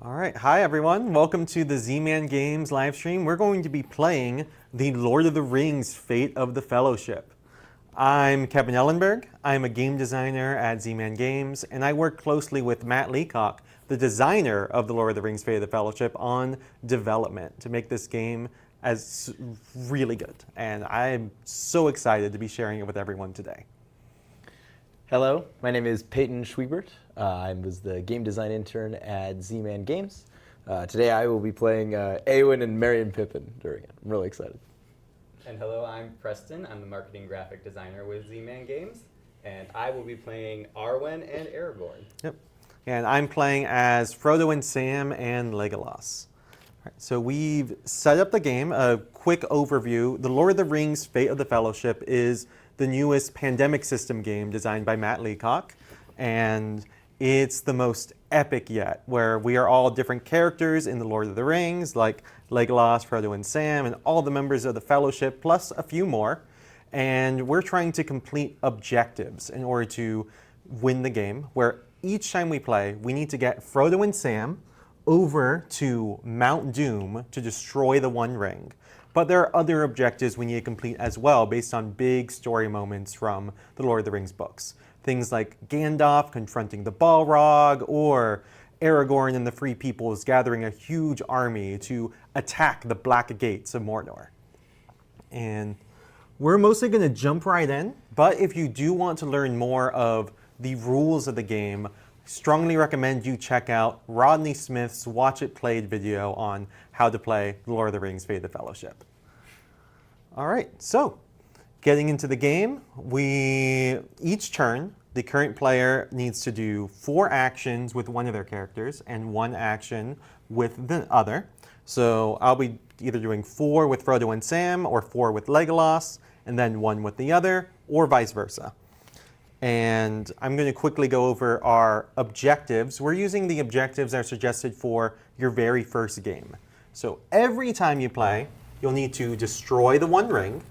All right, hi everyone. Welcome to the Z-Man Games live stream. We're going to be playing the Lord of the Rings Fate of the Fellowship. I'm Kevin Ellenberg. I'm a game designer at Z-Man Games, and I work closely with Matt Leacock, the designer of the Lord of the Rings Fate of the Fellowship, on development to make this game as really good. And I'm so excited to be sharing it with everyone today. Hello, my name is Peyton Schwiebert. I was the game design intern at Z-Man Games. Today I will be playing Eowyn and Merry and Pippin during it. I'm really excited. And hello, I'm Preston. I'm the marketing graphic designer with Z-Man Games, and I will be playing Arwen and Aragorn. Yep. And I'm playing as Frodo and Sam and Legolas. All right, so we've set up the game. A quick overview. The Lord of the Rings Fate of the Fellowship is the newest pandemic system game designed by Matt Leacock. And it's the most epic yet, where we are all different characters in the Lord of the Rings, like Legolas, Frodo, and Sam, and all the members of the Fellowship, plus a few more. And we're trying to complete objectives in order to win the game, where each time we play, we need to get Frodo and Sam over to Mount Doom to destroy the One Ring. But there are other objectives we need to complete as well based on big story moments from the Lord of the Rings books. Things like Gandalf confronting the Balrog, or Aragorn and the Free Peoples gathering a huge army to attack the Black Gates of Mordor. And we're mostly going to jump right in, but if you do want to learn more of the rules of the game, strongly recommend you check out Rodney Smith's Watch It Played video on how to play The Lord of the Rings Fate of the Fellowship. All right, so getting into the game, each turn, the current player needs to do 4 actions with one of their characters and 1 action with the other. So I'll be either doing 4 with Frodo and Sam, or 4 with Legolas, and then 1 with the other, or vice versa. And I'm going to quickly go over our objectives. We're using the objectives that are suggested for your very first game. So every time you play, you'll need to destroy the One Ring.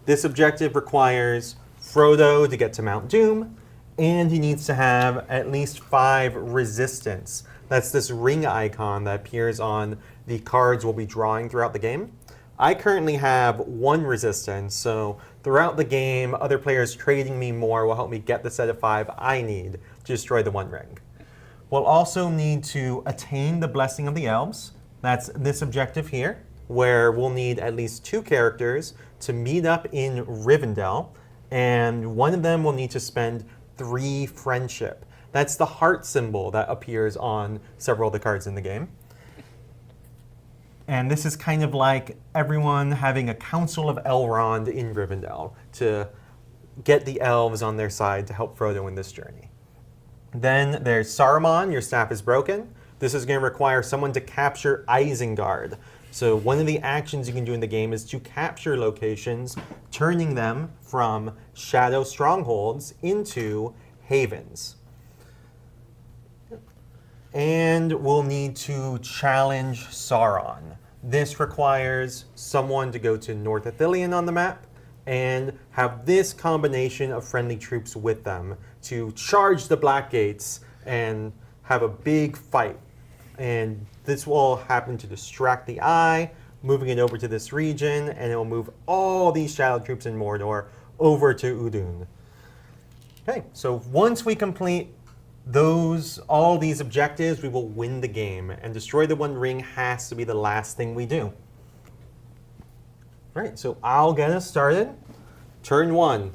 This objective requires Frodo to get to Mount Doom, and he needs to have at least 5 resistance. That's this ring icon that appears on the cards we'll be drawing throughout the game. I currently have 1 resistance, so throughout the game, other players trading me more will help me get the set of 5 I need to destroy the One Ring. We'll also need to attain the Blessing of the Elves. That's this objective here, where we'll need at least 2 characters to meet up in Rivendell, and one of them will need to spend 3 friendship. That's the heart symbol that appears on several of the cards in the game. And this is kind of like everyone having a Council of Elrond in Rivendell to get the elves on their side to help Frodo in this journey. Then there's Saruman, your staff is broken. This is going to require someone to capture Isengard. So one of the actions you can do in the game is to capture locations, turning them from shadow strongholds into havens. And we'll need to challenge Sauron. This requires someone to go to North Ithilien on the map and have this combination of friendly troops with them to charge the Black Gates and have a big fight. And this will happen to distract the eye, moving it over to this region, and it will move all these shadow troops in Mordor over to Udun. Okay, so once we complete all these objectives, we will win the game, and destroy the One Ring has to be the last thing we do. All right, so I'll get us started. Turn 1.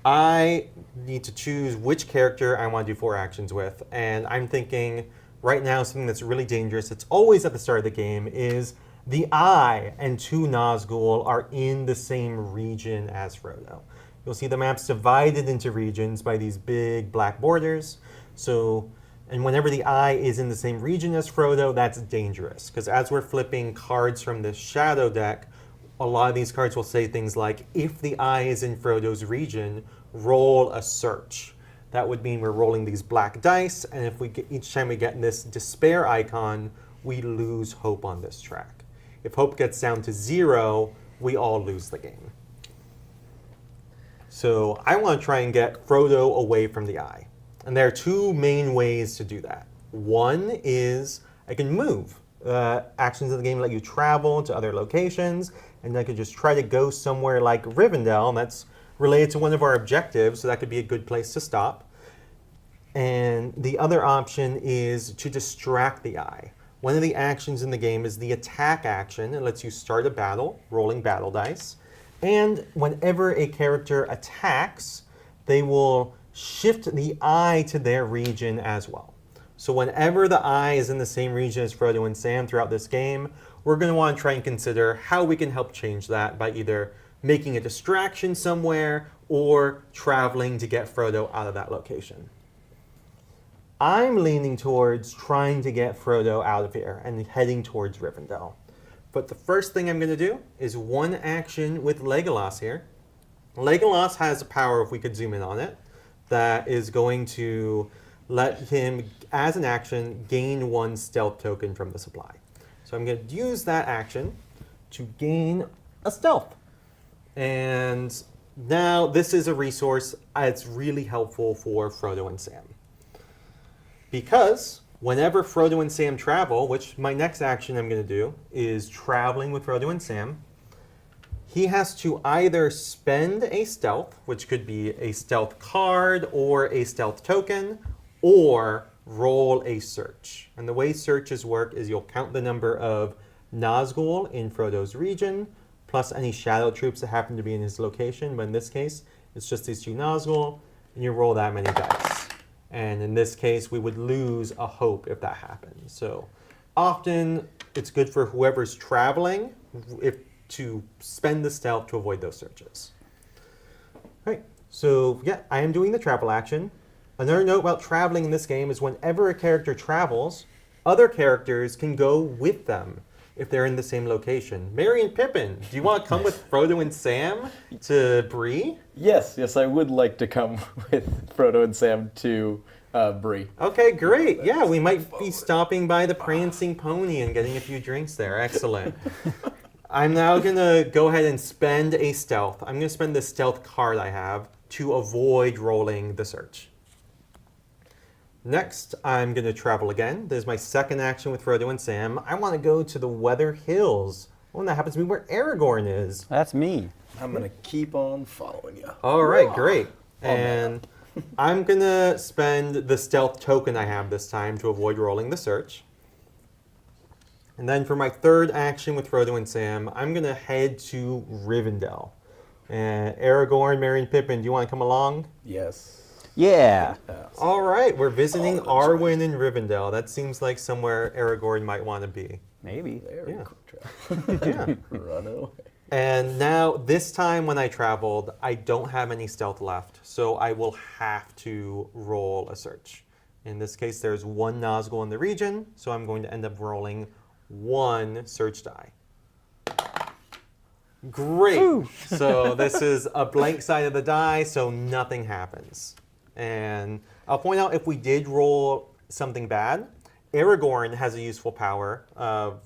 I need to choose which character I want to do 4 actions with, and I'm thinking right now something that's really dangerous, it's always at the start of the game, is the Eye and 2 Nazgul are in the same region as Frodo. You'll see the map's divided into regions by these big black borders. So, and whenever the Eye is in the same region as Frodo, that's dangerous. Because as we're flipping cards from the Shadow deck, a lot of these cards will say things like, if the Eye is in Frodo's region, roll a search. That would mean we're rolling these black dice, and if each time we get this despair icon, we lose hope on this track. If hope gets down to 0, we all lose the game. So I want to try and get Frodo away from the Eye. And there are 2 main ways to do that. One is I can move. Actions in the game let you travel to other locations, and I could just try to go somewhere like Rivendell, and that's related to one of our objectives, so that could be a good place to stop. And the other option is to distract the eye. One of the actions in the game is the attack action. It lets you start a battle, rolling battle dice. And whenever a character attacks, they will shift the eye to their region as well. So whenever the eye is in the same region as Frodo and Sam throughout this game, we're going to want to try and consider how we can help change that by either making a distraction somewhere or traveling to get Frodo out of that location. I'm leaning towards trying to get Frodo out of here and heading towards Rivendell. But the first thing I'm going to do is one action with Legolas here. Legolas has a power, if we could zoom in on it, that is going to let him, as an action, gain 1 stealth token from the supply. So I'm going to use that action to gain a stealth. And now this is a resource that's really helpful for Frodo and Sam. Because whenever Frodo and Sam travel, which my next action I'm going to do is traveling with Frodo and Sam, he has to either spend a stealth, which could be a stealth card or a stealth token, or roll a search. And the way searches work is you'll count the number of Nazgul in Frodo's region, plus any shadow troops that happen to be in his location, but in this case, it's just these 2 Nazgul, and you roll that many dice. And in this case, we would lose a hope if that happens. So often, it's good for whoever's traveling to spend the stealth to avoid those searches. All right, so yeah, I am doing the travel action. Another note about traveling in this game is whenever a character travels, other characters can go with them if they're in the same location. Merry and Pippin, do you want to come with Frodo and Sam to Bree? Yes, I would like to come with Frodo and Sam to Bree. Okay, great. Yeah, we might be stopping by the Prancing Pony and getting a few drinks there. Excellent. I'm now going to go ahead and spend a stealth. I'm going to spend the stealth card I have to avoid rolling the search. Next, I'm going to travel again. There's my second action with Frodo and Sam. I want to go to the Weather Hills. Oh, and that happens to be where Aragorn is. That's me. I'm going to keep on following you. All right, great. And I'm going to spend the stealth token I have this time to avoid rolling the search. And then for my third action with Frodo and Sam, I'm going to head to Rivendell. And Aragorn, Merry, and Pippin, do you want to come along? Yes. Yeah. All right, we're visiting Arwen in Rivendell. That seems like somewhere Aragorn might want to be. Maybe. Very Yeah. quick travel. Yeah. Run away. And now, this time when I traveled, I don't have any stealth left, so I will have to roll a search. In this case, there's 1 Nazgul in the region, so I'm going to end up rolling 1 search die. Great. So this is a blank side of the die, so nothing happens. And I'll point out if we did roll something bad, Aragorn has a useful power,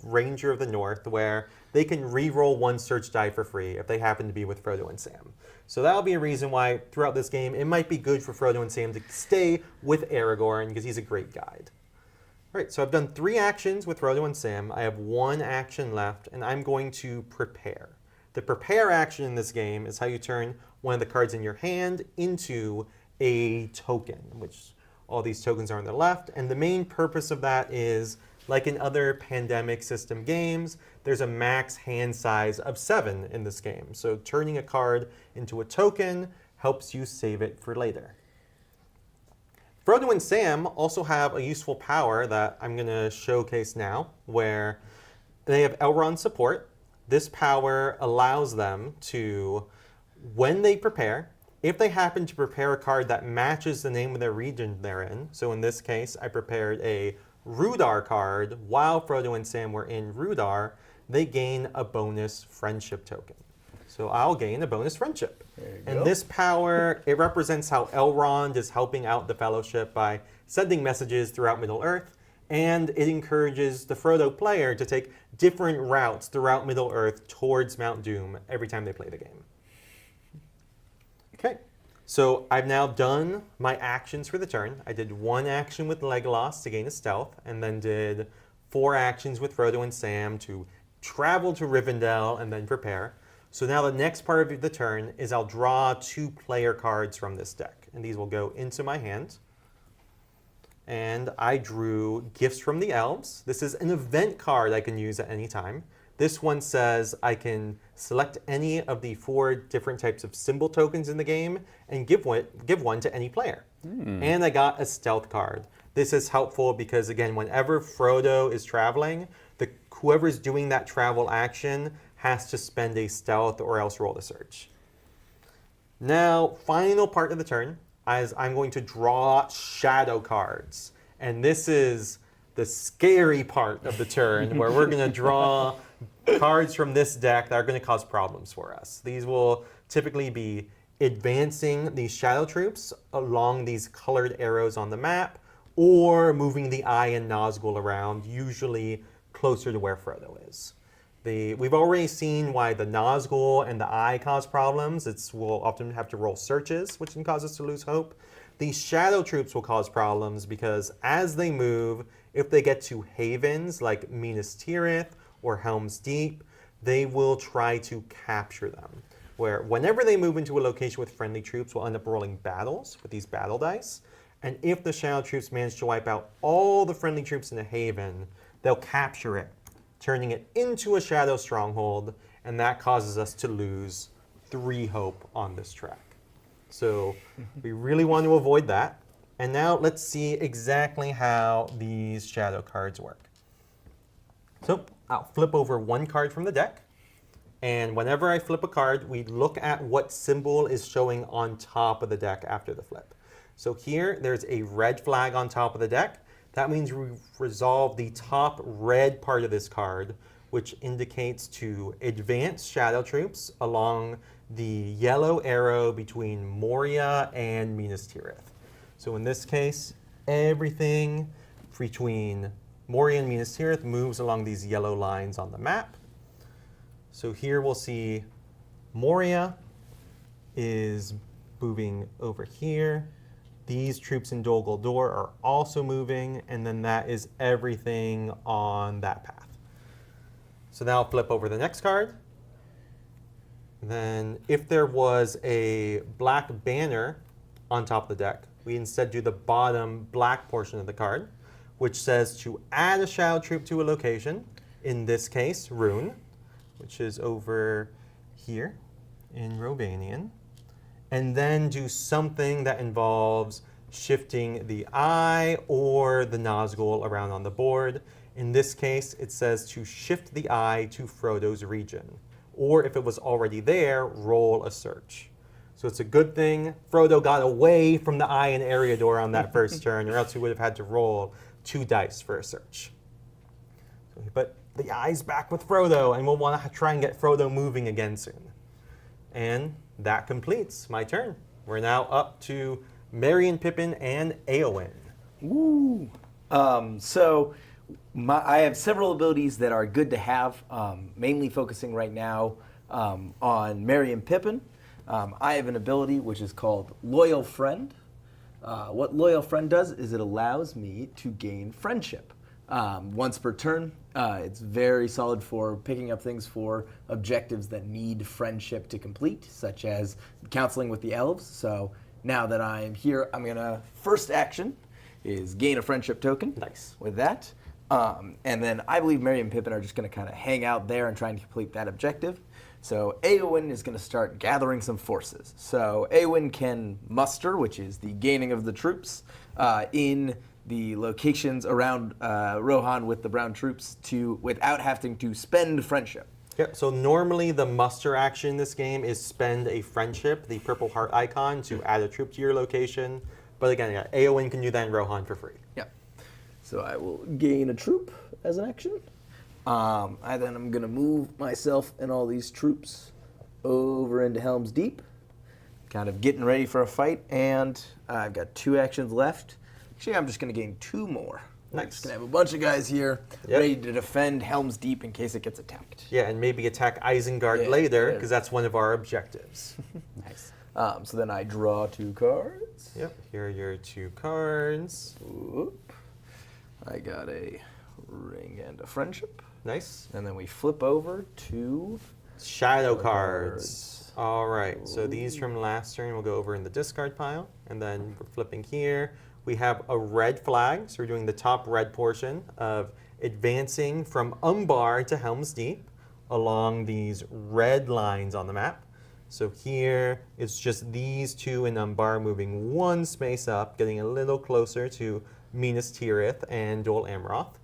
Ranger of the North, where they can re-roll 1 search die for free if they happen to be with Frodo and Sam. So that'll be a reason why throughout this game it might be good for Frodo and Sam to stay with Aragorn because he's a great guide. All right, so I've done 3 actions with Frodo and Sam. I have 1 action left, and I'm going to prepare. The prepare action in this game is how you turn one of the cards in your hand into a token, which all these tokens are on the left. And the main purpose of that is, like in other pandemic system games, there's a max hand size of 7 in this game. So turning a card into a token helps you save it for later. Frodo and Sam also have a useful power that I'm going to showcase now, where they have Elrond support. This power allows them to, when they prepare, if they happen to prepare a card that matches the name of their region they're in, so in this case, I prepared a Rudar card while Frodo and Sam were in Rudar, they gain a bonus friendship token. So I'll gain a bonus friendship. And this power, it represents how Elrond is helping out the Fellowship by sending messages throughout Middle-earth, and it encourages the Frodo player to take different routes throughout Middle-earth towards Mount Doom every time they play the game. Okay, so I've now done my actions for the turn. I did 1 action with Legolas to gain a stealth, and then did 4 actions with Frodo and Sam to travel to Rivendell and then prepare. So now the next part of the turn is I'll draw 2 player cards from this deck, and these will go into my hand. And I drew Gifts from the Elves. This is an event card I can use at any time. This one says I can select any of the 4 different types of symbol tokens in the game and give one to any player. And I got a stealth card. This is helpful because, again, whenever Frodo is traveling, whoever's doing that travel action has to spend a stealth or else roll a search. Now, final part of the turn, as I'm going to draw shadow cards. And this is the scary part of the turn where we're going to draw cards from this deck that are going to cause problems for us. These will typically be advancing these shadow troops along these colored arrows on the map, or moving the Eye and Nazgul around, usually closer to where Frodo is. We've already seen why the Nazgul and the Eye cause problems. We'll often have to roll searches, which can cause us to lose hope. These shadow troops will cause problems because as they move, if they get to havens like Minas Tirith or Helm's Deep, they will try to capture them. Where whenever they move into a location with friendly troops, we'll end up rolling battles with these battle dice. And if the shadow troops manage to wipe out all the friendly troops in a haven, they'll capture it, turning it into a shadow stronghold, and that causes us to lose 3 hope on this track. So we really want to avoid that. And now let's see exactly how these shadow cards work. So I'll flip over 1 card from the deck, and whenever I flip a card, we look at what symbol is showing on top of the deck after the flip. So here, there's a red flag on top of the deck. That means we resolve the top red part of this card, which indicates to advance shadow troops along the yellow arrow between Moria and Minas Tirith. So in this case, everything between Moria and Minas Tirith moves along these yellow lines on the map. So here we'll see Moria is moving over here. These troops in Dol Guldur are also moving, and then that is everything on that path. So now I'll flip over the next card. Then if there was a black banner on top of the deck, we instead do the bottom black portion of the card, which says to add a shadow troop to a location, in this case, Rune, which is over here in Romanian, and then do something that involves shifting the Eye or the Nazgul around on the board. In this case, it says to shift the Eye to Frodo's region, or if it was already there, roll a search. So it's a good thing Frodo got away from the Eye and Eriador on that first turn, or else he would have had to roll 2 dice for a search. But the Eye's back with Frodo, and we'll want to try and get Frodo moving again soon. And that completes my turn. We're now up to Merry and Pippin and Éowyn. Woo! I have several abilities that are good to have, mainly focusing right now on Merry and Pippin. I have an ability which is called Loyal Friend. What Loyal Friend does is it allows me to gain friendship. Once per turn, it's very solid for picking up things for objectives that need friendship to complete, such as counseling with the elves. So now that I'm here, I'm gonna, first action is gain a friendship token. Nice. With that. And then I believe Merry and Pippin are just gonna kind of hang out there and trying to complete that objective. So Éowyn is gonna start gathering some forces. So Éowyn can muster, which is the gaining of the troops, in the locations around Rohan with the brown troops without having to spend friendship. Yep, so normally the muster action in this game is spend a friendship, the purple heart icon, to add a troop to your location. But again, yeah, Éowyn can do that in Rohan for free. Yep. So I will gain a troop as an action. Then I'm going to move myself and all these troops over into Helm's Deep, kind of getting ready for a fight. And I've got 2 actions left. Actually, I'm just going to gain 2 more. Nice. I'm just going to have a bunch of guys here ready to defend Helm's Deep in case it gets attacked. Yeah, and maybe attack Isengard later, because that's one of our objectives. Nice. So then I draw 2 cards. Yep, here are your 2 cards. Whoop. I got a ring and a friendship. Nice. And then we flip over to Shadow cards. All right, so these from last turn will go over in the discard pile. And then we're flipping here. We have a red flag, so we're doing the top red portion of advancing from Umbar to Helm's Deep along these red lines on the map. So here, it's just these two in Umbar moving one space up, getting a little closer to Minas Tirith and Dol Amroth.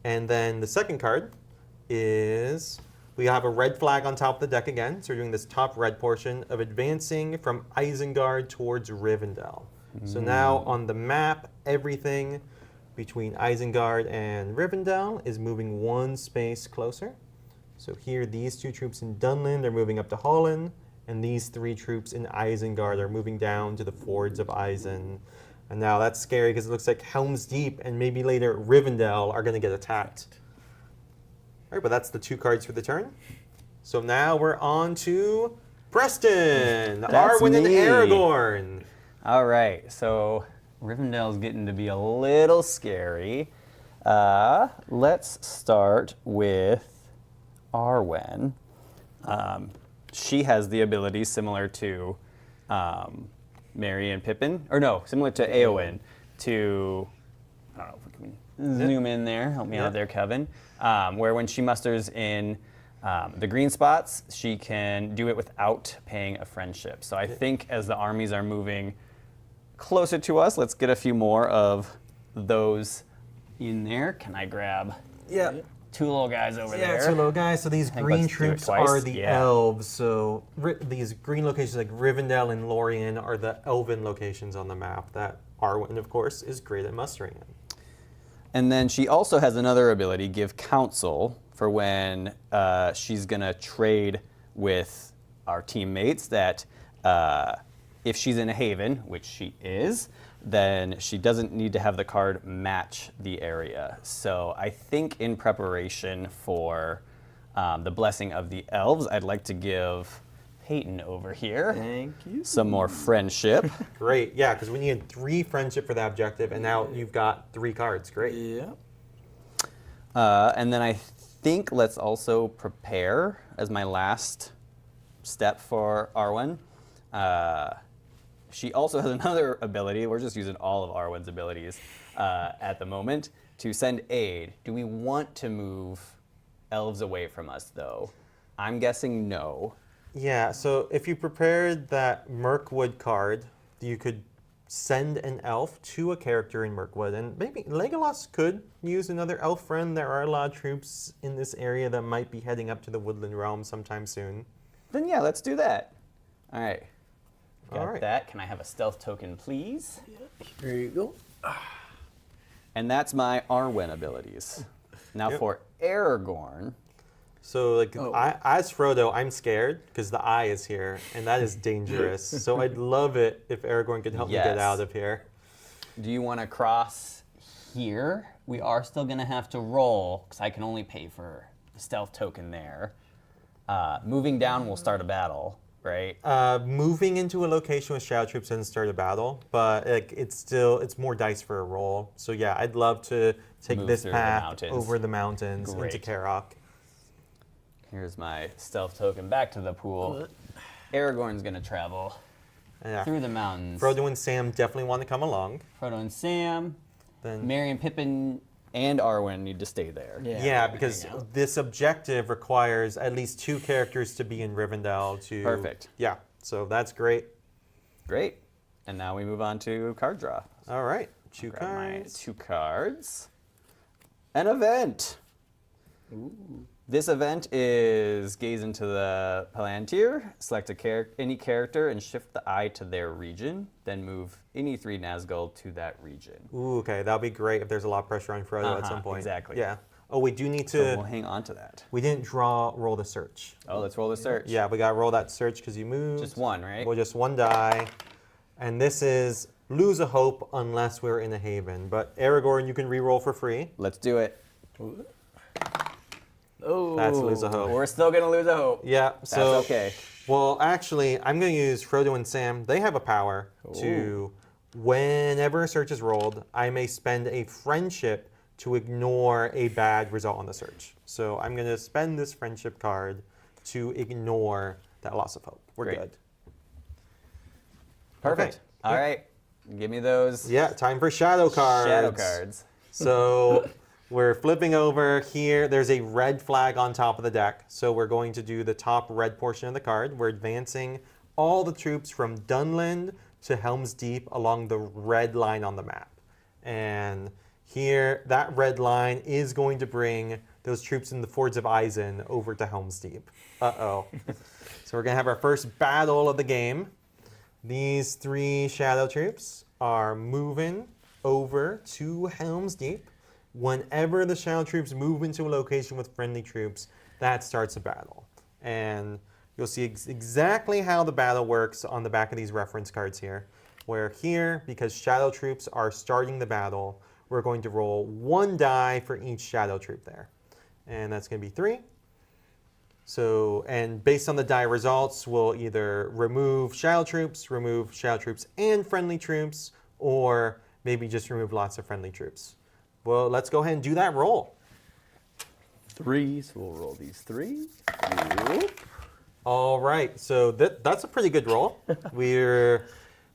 And then the second card is, we have a red flag on top of the deck again. So we're doing this top red portion of advancing from Isengard towards Rivendell. So now on the map, everything between Isengard and Rivendell is moving one space closer. So here, these two troops in Dunland are moving up to Holland, and these three troops in Isengard are moving down to the fords of Isen. And now that's scary because it looks like Helm's Deep and maybe later Rivendell are going to get attacked. All right, but that's the two cards for the turn. So now we're on to Preston, That's Arwen and me. Aragorn. All right, so Rivendell's getting to be a little scary. Let's start with Arwen. She has the ability similar to Merry and Pippin, or no, similar to Éowyn, to, I don't know if we can zoom in there, help me out there, Kevin, where when she musters in the green spots, she can do it without paying a friendship. So I think as the armies are moving closer to us, let's get a few more of those in there. Can I grab two little guys over there? Yeah, two little guys. So these think green let's do it troops twice. are the Yeah. elves. So these green locations like Rivendell and Lorien are the elven locations on the map that Arwen, of course, is great at mustering in. And then she also has another ability, Give Counsel, for when she's going to trade with our teammates that if she's in a haven, which she is, then she doesn't need to have the card match the area. So I think in preparation for the Blessing of the Elves, I'd like to give Peyton over here Thank you. some more friendship. Great, yeah, because we needed 3 friendship for that objective, and now you've got 3 cards. Great. Yeah. And then I think let's also prepare as my last step for Arwen. She also has another ability. We're just using all of Arwen's abilities at the moment to send aid. Do we want to move elves away from us, though? I'm guessing no. Yeah, so if you prepared that Mirkwood card, you could send an elf to a character in Mirkwood, and maybe Legolas could use another elf friend. There are a lot of troops in this area that might be heading up to the Woodland Realm sometime soon. Then yeah, let's do that. All right. Got All right. that. Can I have a stealth token, please? Here you go. And that's my Arwen abilities. Now Yep. for Aragorn. So, like, as Frodo, I'm scared because the eye is here, and that is dangerous. So I'd love it if Aragorn could help me get Yes. out of here. Do you want to cross here? We are still going to have to roll, because I can only pay for the stealth token there. Moving down will start a battle, right? Moving into a location with shadow troops doesn't start a battle, but like, it's more dice for a roll. So yeah, I'd love to take Move this through the path mountains. over the mountains into Great. Karok. Here's my stealth token back to the pool. Aragorn's going to travel Yeah. through the mountains. Frodo and Sam definitely want to come along. Frodo and Sam, Then Merry and Pippin, and Arwen need to stay there. yeah, because this objective requires at least 2 characters to be in Rivendell to. Perfect. Yeah, so that's great. Great. And now we move on to card draw. All right, 2 Grab my cards. 2 cards. An event. This event is gaze into the Palantir, select any character, and shift the eye to their region. Then move any 3 Nazgul to that region. Ooh, okay, that'll be great if there's a lot of pressure on Frodo at some point. exactly. Yeah. Oh, we do need to. So we'll hang on to that. We didn't roll the search. Oh, let's roll the search. Yeah, we got to roll that search because you moved. Just 1, right? Well, just 1 die. And this is lose a hope unless we're in a haven. But Aragorn, you can re-roll for free. Let's do it. Oh, That's lose a hope. We're still going to lose a hope. Yeah, so. That's okay. Well, actually, I'm going to use Frodo and Sam. They have a power to, whenever a search is rolled, I may spend a friendship to ignore a bad result on the search. So I'm going to spend this friendship card to ignore that loss of hope. We're Great. good. Perfect. Okay. All right. Give me those Yeah, time for shadow cards. shadow cards. So we're flipping over here. There's a red flag on top of the deck. So we're going to do the top red portion of the card. We're advancing all the troops from Dunland to Helm's Deep along the red line on the map. And here, that red line is going to bring those troops in the Fords of Eisen over to Helm's Deep. Uh-oh. So we're going to have our first battle of the game. These 3 shadow troops are moving over to Helm's Deep. Whenever the shadow troops move into a location with friendly troops, that starts a battle. And you'll see exactly how the battle works on the back of these reference cards here. Where here, because shadow troops are starting the battle, we're going to roll 1 die for each shadow troop there. And that's going to be 3. So, and based on the die results, we'll either remove shadow troops and friendly troops, or maybe just remove lots of friendly troops. Well, let's go ahead and do that roll. 3, so we'll roll these 3. Whoop. All right, so that's a pretty good roll. We're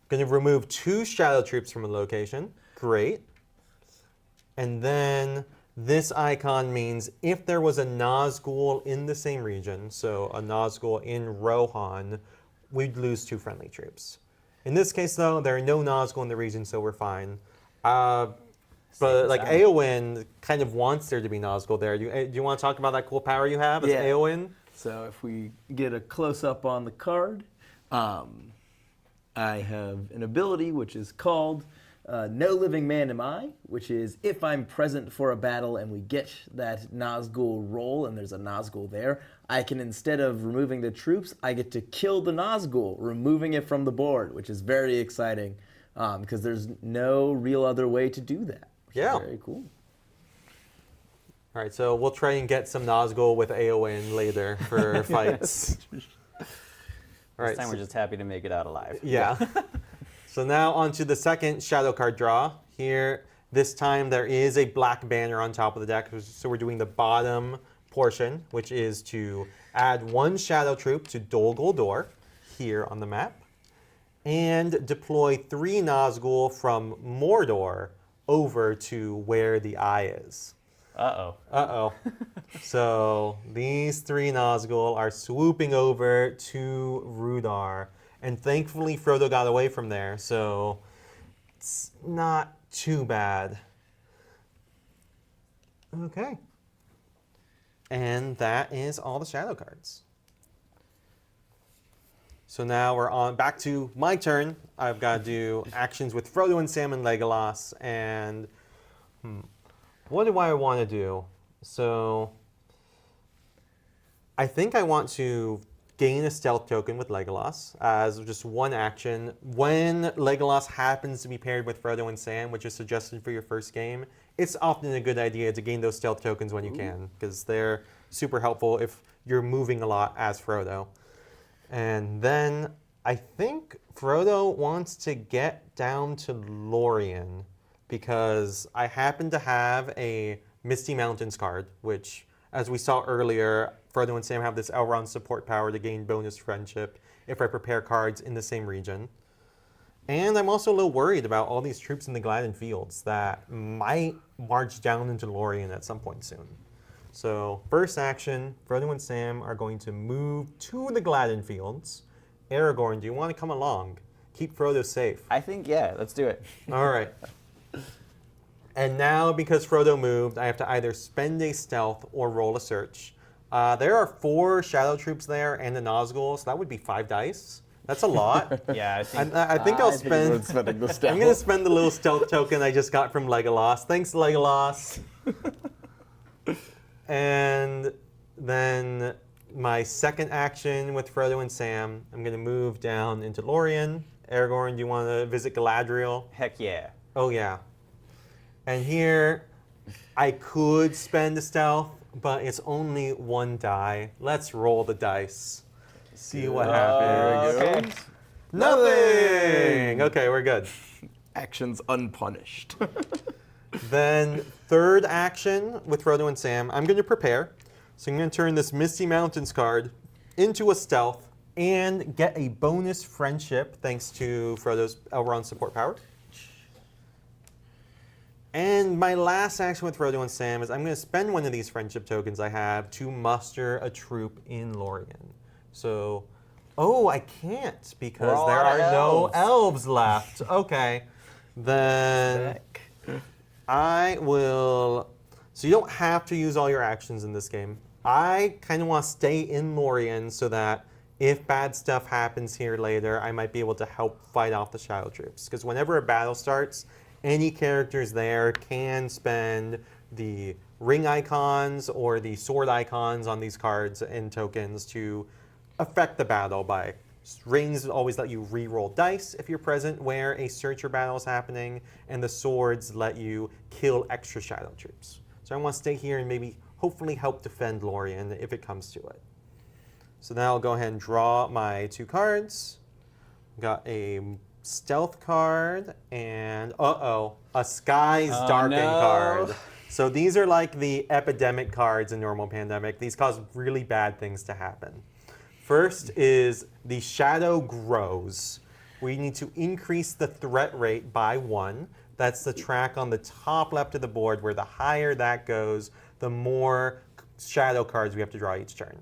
going to remove 2 shadow troops from a location. Great. And then this icon means if there was a Nazgul in the same region, so a Nazgul in Rohan, we'd lose 2 friendly troops. In this case, though, there are no Nazgul in the region, so we're fine. But like Eowyn kind of wants there to be Nazgul there. Do you want to talk about that cool power you have as Eowyn? So if we get a close-up on the card, I have an ability which is called No Living Man Am I, which is if I'm present for a battle and we get that Nazgul roll and there's a Nazgul there, I can, instead of removing the troops, I get to kill the Nazgul, removing it from the board, which is very exciting because there's no real other way to do that. Which is very cool. All right, so we'll try and get some Nazgul with Eowyn later for fights. All right, This time we're just happy to make it out alive. Yeah. So now on to the second shadow card draw. Here, this time there is a black banner on top of the deck. So we're doing the bottom portion, which is to add 1 shadow troop to Dol Guldur here on the map, and deploy 3 Nazgul from Mordor over to where the eye is. Uh-oh. Uh-oh. So these 3 Nazgul are swooping over to Rudar. And thankfully, Frodo got away from there, so it's not too bad. Okay. And that is all the shadow cards. So now we're on back to my turn. I've got to do actions with Frodo and Sam and Legolas. And what do I want to do? So I think I want to gain a stealth token with Legolas as just 1 action. When Legolas happens to be paired with Frodo and Sam, which is suggested for your first game, it's often a good idea to gain those stealth tokens when you can, because they're super helpful if you're moving a lot as Frodo. And then I think Frodo wants to get down to Lorien, because I happen to have a Misty Mountains card, which, as we saw earlier, Frodo and Sam have this Elrond support power to gain bonus friendship if I prepare cards in the same region. And I'm also a little worried about all these troops in the Gladden Fields that might march down into Lorien at some point soon. So first action, Frodo and Sam are going to move to the Gladden Fields. Aragorn, do you want to come along? Keep Frodo safe. I think, yeah, let's do it. All right. And now, because Frodo moved, I have to either spend a stealth or roll a search. There are 4 shadow troops there and a Nazgul, so that would be 5 dice. That's a lot. Yeah, I think I think I'll spend. I'm I'm going to spend the little stealth token I just got from Legolas. Thanks, Legolas. And then my second action with Frodo and Sam, I'm going to move down into Lorien. Aragorn, do you want to visit Galadriel? heck yeah. Oh, yeah. And here, I could spend a stealth, but it's only 1 die. Let's roll the dice. See what happens. Okay. Nothing! Okay, we're good. Actions unpunished. Then third action with Frodo and Sam, I'm going to prepare. So I'm going to turn this Misty Mountains card into a stealth and get a bonus friendship thanks to Frodo's Elrond support power. And my last action with Frodo and Sam is I'm going to spend one of these friendship tokens I have to muster a troop in Lorien. So, oh, I can't because We're all there out are of no elves. elves left. Okay. Then I will... So you don't have to use all your actions in this game. I kind of want to stay in Lorien so that if bad stuff happens here later, I might be able to help fight off the Shadow Troops. Because whenever a battle starts, any characters there can spend the ring icons or the sword icons on these cards and tokens to affect the battle by rings always let you re-roll dice if you're present where a searcher battle is happening, and the swords let you kill extra Shadow Troops. So I want to stay here and maybe hopefully help defend Lorien if it comes to it. So now I'll go ahead and draw my 2 cards. Got a stealth card and, a Skies Darken no. card. So these are like the epidemic cards in normal Pandemic. These cause really bad things to happen. First is the Shadow Grows. We need to increase the threat rate by 1. That's the track on the top left of the board where the higher that goes, the more shadow cards we have to draw each turn.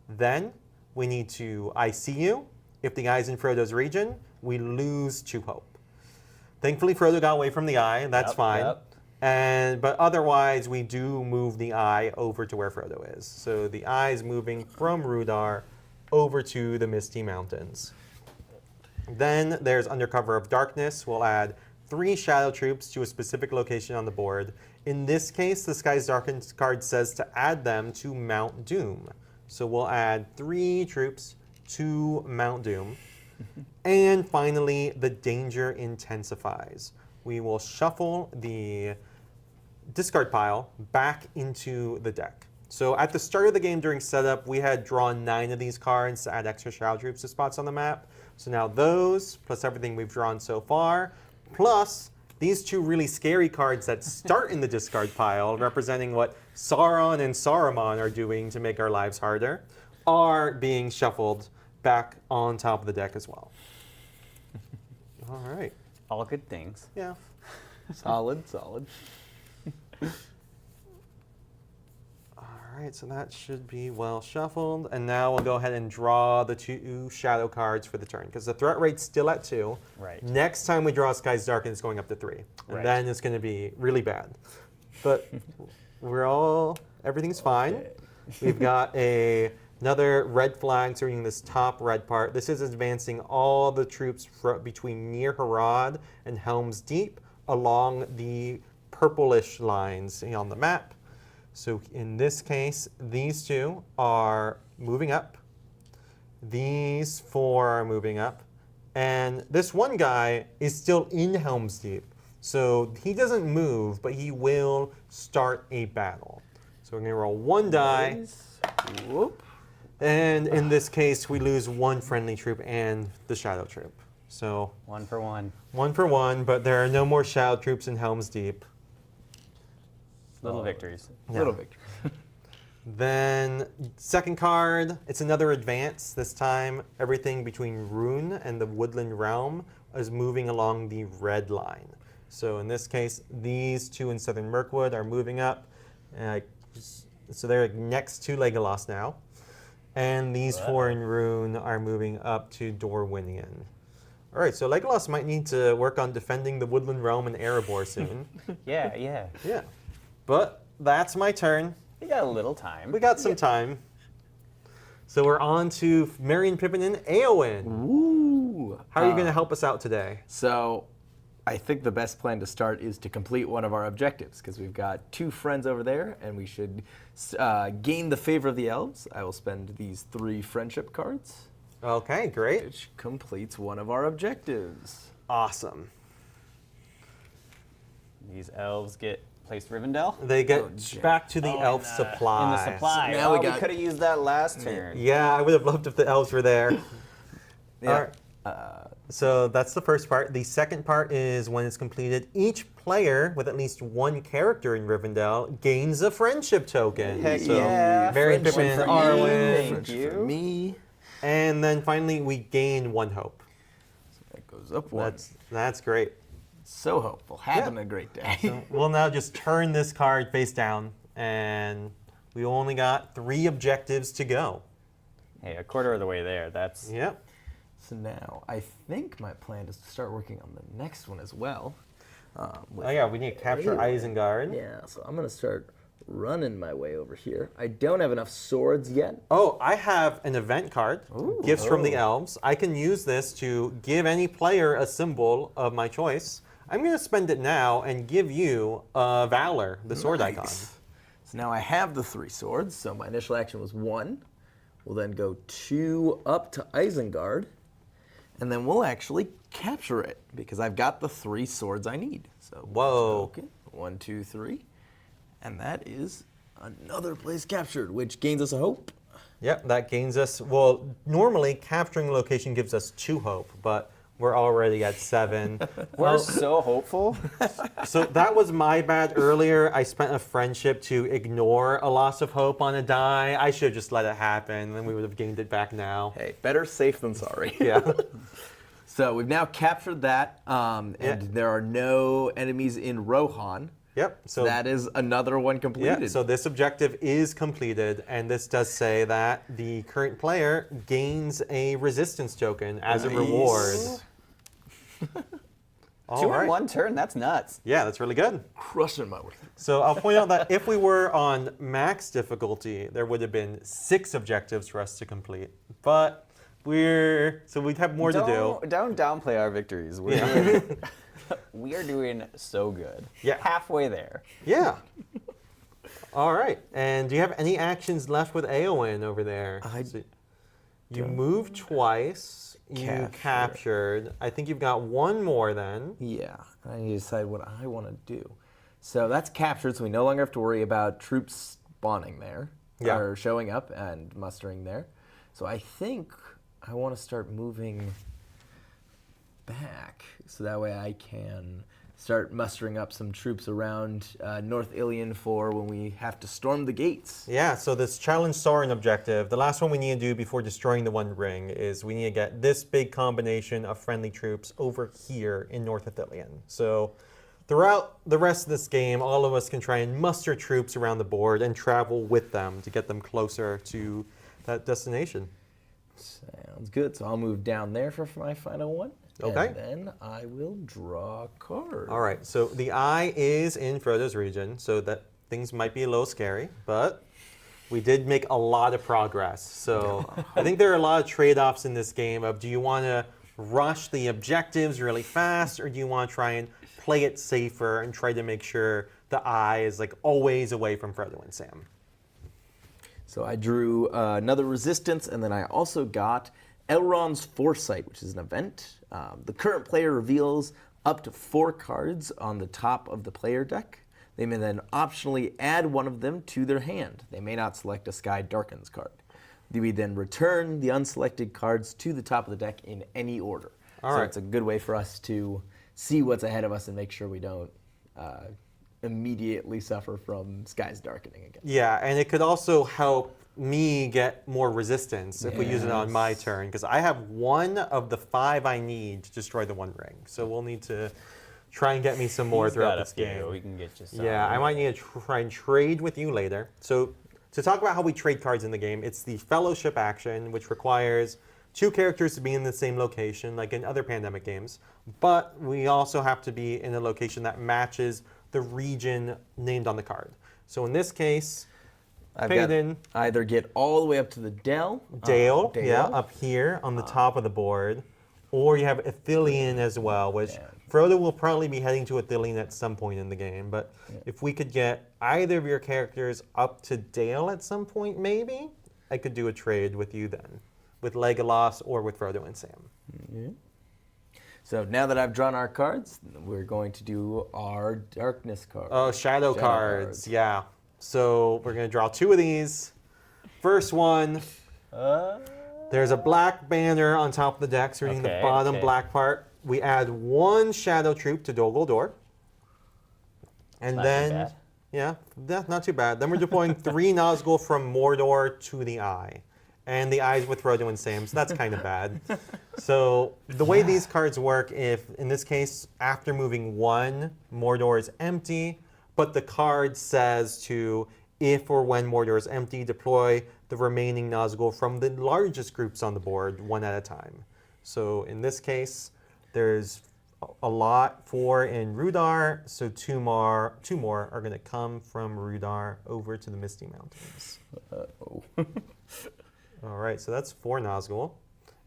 Then we need to I See You. If the eye's in Frodo's region, we lose 2 hope. Thankfully, Frodo got away from the eye. That's Yep, fine. yep. But otherwise, we do move the eye over to where Frodo is. So the eye is moving from Rudar over to the Misty Mountains. Then there's Under Cover of Darkness. We'll add 3 Shadow Troops to a specific location on the board. In this case, the Skies Darkened card says to add them to Mount Doom. So we'll add 3 troops to Mount Doom. And finally, the Danger Intensifies. We will shuffle the discard pile back into the deck. So at the start of the game during setup, we had drawn 9 of these cards to add extra Shadow Troops to spots on the map. So now those, plus everything we've drawn so far, plus these 2 really scary cards that start in the discard pile, representing what Sauron and Saruman are doing to make our lives harder, are being shuffled back on top of the deck as well. All right. All good things. Yeah. Solid, solid. All right, so that should be well shuffled. And now we'll go ahead and draw the 2 shadow cards for the turn, because the threat rate's still at 2. Right. Next time we draw Skies Darken, it's going up to 3. And Right. then it's going to be really bad. But everything's fine. We've got another red flag surrounding this top red part. This is advancing all the troops between Near Harad and Helm's Deep along the purplish lines on the map. So in this case, these 2 are moving up. These 4 are moving up. And this one guy is still in Helm's Deep. So he doesn't move, but he will start a battle. So we're going to roll 1 die. Whoop. And in this case, we lose 1 friendly troop and the Shadow Troop. So 1 for 1. 1 for 1, but there are no more Shadow Troops in Helm's Deep. Little victories. Little victory. Then second card, it's another advance. This time, everything between Rune and the Woodland Realm is moving along the red line. So in this case, these 2 in Southern Mirkwood are moving up. So they're next to Legolas now. And these 4 in Rune are moving up to Dorwinion. All right, so Legolas might need to work on defending the Woodland Realm and Erebor soon. Yeah, yeah. Yeah. But that's my turn. We got a little time. We got some time. So we're on to Merry and Pippin and Éowyn. Ooh. How are you going to help us out today? So I think the best plan to start is to complete one of our objectives, because we've got 2 friends over there, and we should gain the favor of the elves. I will spend these 3 friendship cards, Okay, great. which completes one of our objectives. Awesome. These elves get placed Rivendell. They get Oh, back to the Oh, elf in the supply. In the supply. So now we we got- could have used that last turn. Yeah, I would have loved if the elves were there. Yeah. All right. So that's the first part. The second part is when it's completed, each player with at least one character in Rivendell gains a friendship token. Heck So yeah. Marion Friendship Pippin, for you, Arwen, Thank you. For me. and then finally we gain one hope. That goes up one. That's great. So hopeful. Having a great day. So we'll now just turn this card face down, and we only got 3 objectives to go. Hey, a quarter of the way there. That's Yep. So now, I think my plan is to start working on the next one as well. Oh yeah, we need to capture Isengard. Yeah, so I'm going to start running my way over here. I don't have enough swords yet. Oh, I have an event card, Gifts from the Elves. I can use this to give any player a symbol of my choice. I'm going to spend it now and give you Valor, the sword icon. So now I have the 3 swords, so my initial action was 1. We'll then go 2 up to Isengard, and then we'll actually capture it, because I've got the 3 swords I need. So Whoa. token, 1, 2, 3, and that is another place captured, which gains us a hope. Yep, that gains us, well, normally capturing a location gives us 2 hope, but we're already at 7. we're so hopeful. So that was my bad earlier. I spent a friendship to ignore a loss of hope on a die. I should have just let it happen, then we would have gained it back now. Hey, better safe than sorry. Yeah. So we've now captured that, and Yeah. there are no enemies in Rohan. Yep. So That is another one completed. yeah, so this objective is completed, and this does say that the current player gains a resistance token as a reward. All 2 right. in 1 turn. That's nuts. Yeah, that's really good. Crushing my way. So I'll point out that if we were on max difficulty, there would have been 6 objectives for us to complete. But we'd have more to do. Don't downplay our victories. We are doing so good. Yeah. Halfway there. Yeah. All right. And do you have any actions left with Eowyn over there? You moved twice. You captured. I think you've got one more then. Yeah, I need to decide what I want to do. So that's captured, so we no longer have to worry about troops spawning there, Yeah. or showing up and mustering there. So I think I want to start moving back, so that way I can start mustering up some troops around North Ilion for when we have to storm the gates. Yeah, so this challenge Sauron objective, the last one we need to do before destroying the One Ring is we need to get this big combination of friendly troops over here in North Ithilien. So throughout the rest of this game, all of us can try and muster troops around the board and travel with them to get them closer to that destination. Sounds good. So I'll move down there for my final one. Okay. And then I will draw a card. All right, so the eye is in Frodo's region, so that things might be a little scary, but we did make a lot of progress. So I think there are a lot of trade-offs in this game of do you want to rush the objectives really fast, or do you want to try and play it safer and try to make sure the eye is like always away from Frodo and Sam? So I drew another resistance, and then I also got Elrond's Foresight, which is an event. The current player reveals up to 4 cards on the top of the player deck. They may then optionally add one of them to their hand. They may not select a Sky Darkens card. We then return the unselected cards to the top of the deck in any order. All so right. it's a good way for us to see what's ahead of us and make sure we don't immediately suffer from skies darkening again. Yeah, and it could also help me get more resistance if we use it on my turn, because I have 1 of the 5 I need to destroy the One Ring. So we'll need to try and get me some more throughout this game. We can get you some. Yeah, I might need to try and trade with you later. So to talk about how we trade cards in the game, it's the Fellowship action, which requires 2 characters to be in the same location, like in other Pandemic games. But we also have to be in a location that matches the region named on the card. So in this case, I've got Payden, either get all the way up to the Dale. Dale, yeah, up here on the top of the board, or you have Ithilien as well, which Frodo will probably be heading to Ithilien at some point in the game. But if we could get either of your characters up to Dale at some point, maybe, I could do a trade with you then, with Legolas or with Frodo and Sam. So now that I've drawn our cards, we're going to do our darkness cards. Oh, shadow cards, yeah. So we're going to draw 2 of these. First one, There's a black banner on top of the deck, so reading the Okay, bottom okay. black part. We add 1 shadow troop to Dogol Door. And Not too then, bad. yeah, that's not too bad. Then we're deploying 3 Nazgul from Mordor to the Eye. And the Eye's with Frodo and Sam, so that's kind of bad. So the way these cards work, if in this case, after moving 1, Mordor is empty, but the card says to, if or when Mordor is empty, deploy the remaining Nazgul from the largest groups on the board, 1 at a time. So in this case, there's a lot, 4 in Rudar, so 2 more are going to come from Rudar over to the Misty Mountains. Uh-oh. All right, so that's 4 Nazgul.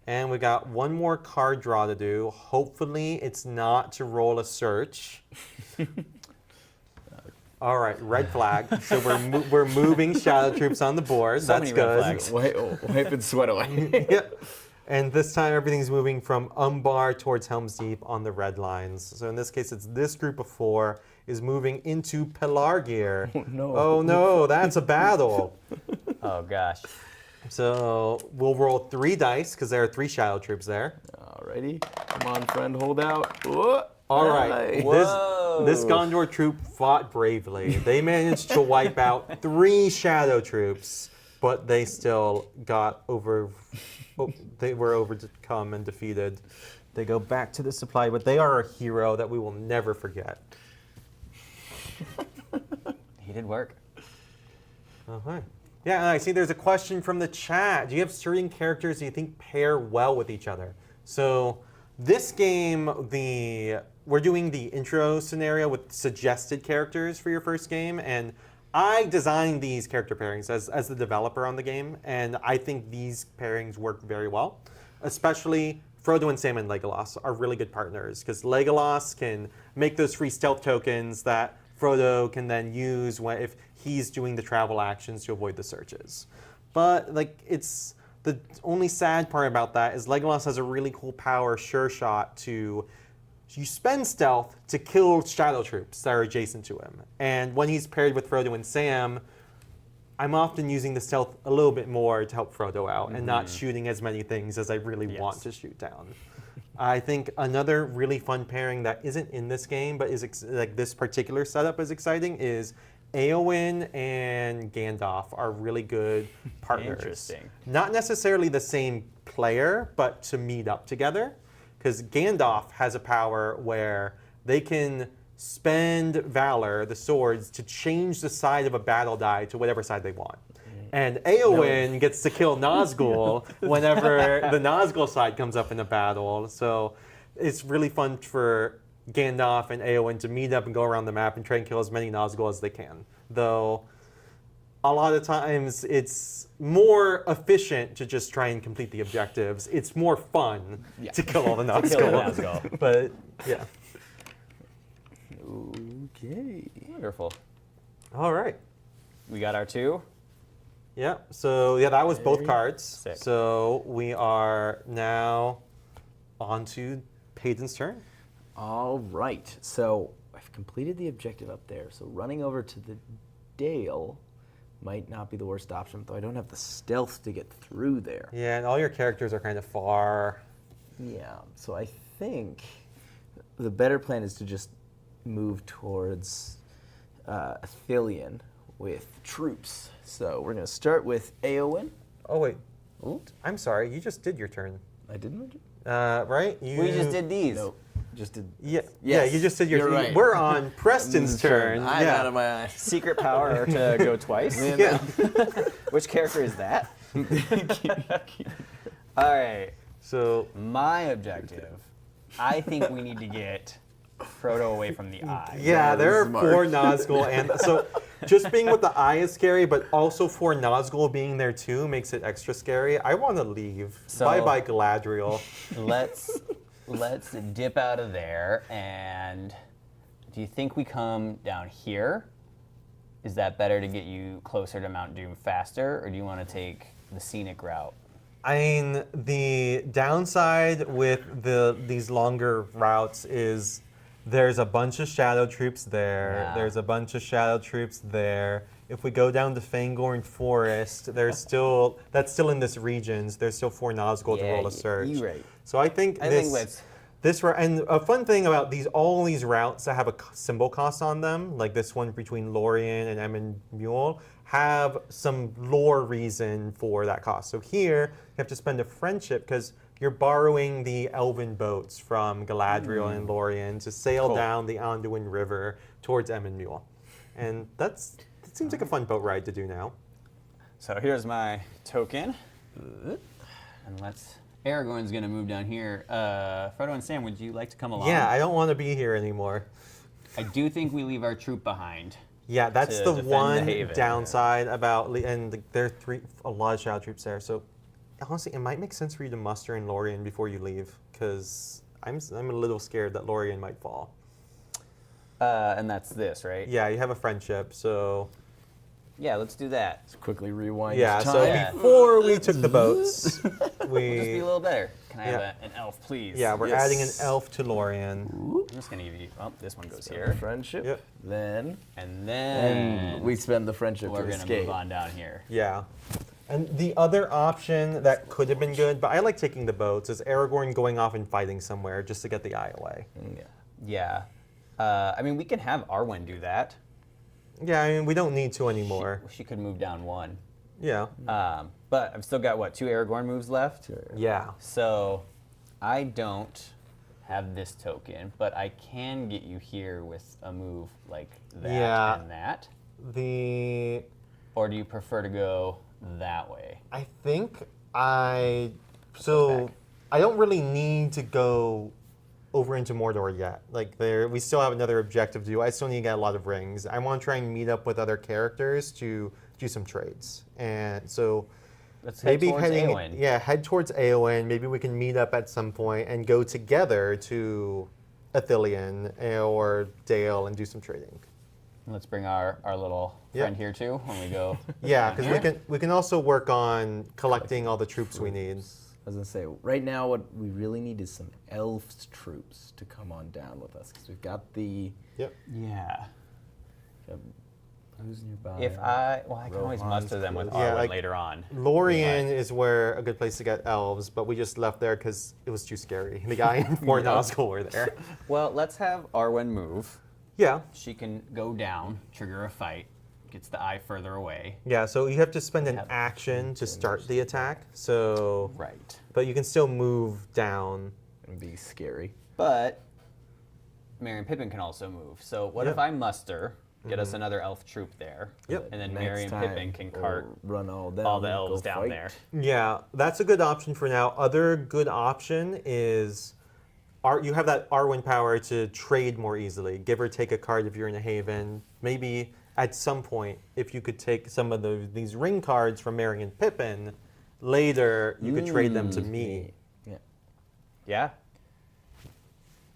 And we got 1 more card draw to do. Hopefully it's not to roll a search. All right, red flag. So we're moving shadow troops on the board. So That's many red good. flags. Wiping sweat away. Yep. And this time everything's moving from Umbar towards Helm's Deep on the red lines. So in this case, it's this group of 4 is moving into Pelargir. Oh, no. Oh no, that's a battle. Oh gosh. So we'll roll 3 dice because there are 3 shadow troops there. Alrighty. Come on, friend, hold out. Whoa. All right, Whoa. this Gondor troop fought bravely. They managed to wipe out 3 shadow troops, but they still got they were overcome and defeated. They go back to the supply, but they are a hero that we will never forget. He did work. Okay. Yeah, and I see there's a question from the chat. Do you have certain characters that you think pair well with each other? So this game, we're doing the intro scenario with suggested characters for your first game, and I designed these character pairings as the developer on the game, and I think these pairings work very well. Especially Frodo and Sam and Legolas are really good partners, because Legolas can make those free stealth tokens that Frodo can then use if he's doing the travel actions to avoid the searches. But it's the only sad part about that is Legolas has a really cool power, Sure Shot, to you spend stealth to kill shadow troops that are adjacent to him. And when he's paired with Frodo and Sam, I'm often using the stealth a little bit more to help Frodo out and not shooting as many things as I really want to shoot down. I think another really fun pairing that isn't in this game but is this particular setup is exciting is Éowyn and Gandalf are really good partners. Interesting. Not necessarily the same player, but to meet up together. Because Gandalf has a power where they can spend Valor, the swords, to change the side of a battle die to whatever side they want. And Éowyn gets to kill Nazgul whenever the Nazgul side comes up in a battle. So it's really fun for Gandalf and Éowyn to meet up and go around the map and try and kill as many Nazgul as they can. Though a lot of times it's more efficient to just try and complete the objectives. It's more fun to kill all the Nazgul. kill the Nazgul. But yeah. Okay. Wonderful. All right. We got our 2. Yeah. So yeah, that was both cards. Sick. So we are now on to Payton's turn. All right. So I've completed the objective up there. So running over to the Dale might not be the worst option, though I don't have the stealth to get through there. Yeah, and all your characters are kind of far. Yeah. So I think the better plan is to just move towards Athelion with troops. So we're going to start with Éowyn. Oh wait, Ooh, I'm sorry. You just did your turn, I didn't? right? We just did these. No, just did. Yeah, yeah. Yes, You just did your. you're right. We're on Preston's turn. I'm yeah. out of my eyes. Secret power to go twice. Yeah. Which character is that? All right. So My objective, I think we need to get Frodo away from the Eye. yeah, there are smart. 4 Nazgul, and so just being with the Eye is scary, but also 4 Nazgul being there too makes it extra scary. I want to leave. So- Bye bye Galadriel. Let's dip out of there. And do you think we come down here? Is that better to get you closer to Mount Doom faster, or do you want to take the scenic route? I mean, the downside with these longer routes is There's a bunch of shadow troops there. Yeah. There's a bunch of shadow troops there. If we go down to Fangorn Forest, that's still in this region. So there's still 4 Nazgul to roll a search. you're right. So I think this and a fun thing about all these routes that have a symbol cost on them, like this one between Lorien and Emyn Muir, have some lore reason for that cost. So here you have to spend a friendship because you're borrowing the elven boats from Galadriel and Lorien to sail down the Anduin River towards Emyn Muir. And that seems like a fun boat ride to do now. So here's my token. And Aragorn's gonna move down here. Frodo and Sam, would you like to come along? Yeah, I don't want to be here anymore. I do think we leave our troop behind. Yeah, that's To the defend one the haven. downside about, and there are a lot of shadow troops there. So honestly, it might make sense for you to muster in Lorien before you leave, because I'm a little scared that Lorien might fall. And that's this, right? Yeah, you have a friendship, so Yeah, let's do that. Let's quickly rewind. yeah. time. So Yeah. before we took the boats, We'll just be a little better. Can I have Yeah. an elf, please? yeah, we're Yes. adding an elf to Lorien. I'm just gonna give you. Oh, this one goes here, Friendship. Yep. Then and then we spend the friendship we're to gonna escape. move on down here. Yeah. And the other option that could have been good, but I like taking the boats, is Aragorn going off and fighting somewhere just to get the eye away. Yeah. Yeah. I mean, we can have Arwen do that. Yeah, I mean, we don't need to anymore. She could move down one. Yeah. But I've still got, what, 2 Aragorn moves left? Yeah. So I don't have this token, but I can get you here with a move like that Yeah. and that. The Or do you prefer to go that way? I think I don't really need to go over into Mordor yet. Like we still have another objective to do. I still need to get a lot of rings. I want to try and meet up with other characters to do some trades. And so Let's head maybe towards heading Eowyn. head towards Eowyn. Maybe we can meet up at some point and go together to Ithilien or Dale and do some trading. Let's bring our little Yeah. friend here too when we go. Yeah, down because here. we can also work on collecting all the troops we need. I was gonna say, right now what we really need is some elves troops to come on down with us, because we've got the Yep. Yeah. who's nearby. I can always Rohan's muster them with close. Yeah, Arwen like- later on. Lorien is where a good place to get elves, but we just left there because it was too scary. The guy and Fort Nazgul were there. Well, let's have Arwen move. Yeah, She can go down, trigger a fight, gets the eye further away. yeah. So you have to spend an Have- action to start the attack. So, Right. but you can still move down. It'd be scary. But Merry and Pippin can also move. So what if Yeah. I muster, get us another elf troop there, Yep. and then Next Merry and time, Pippin can we'll cart run all down. all the and elves go down fight. there. Yeah, that's a good option for now. Other good option is you have that Arwen power to trade more easily. Give or take a card if you're in a haven. Maybe at some point, if you could take some of these ring cards from Merry and Pippin, later you could trade them to me. Yeah. Yeah.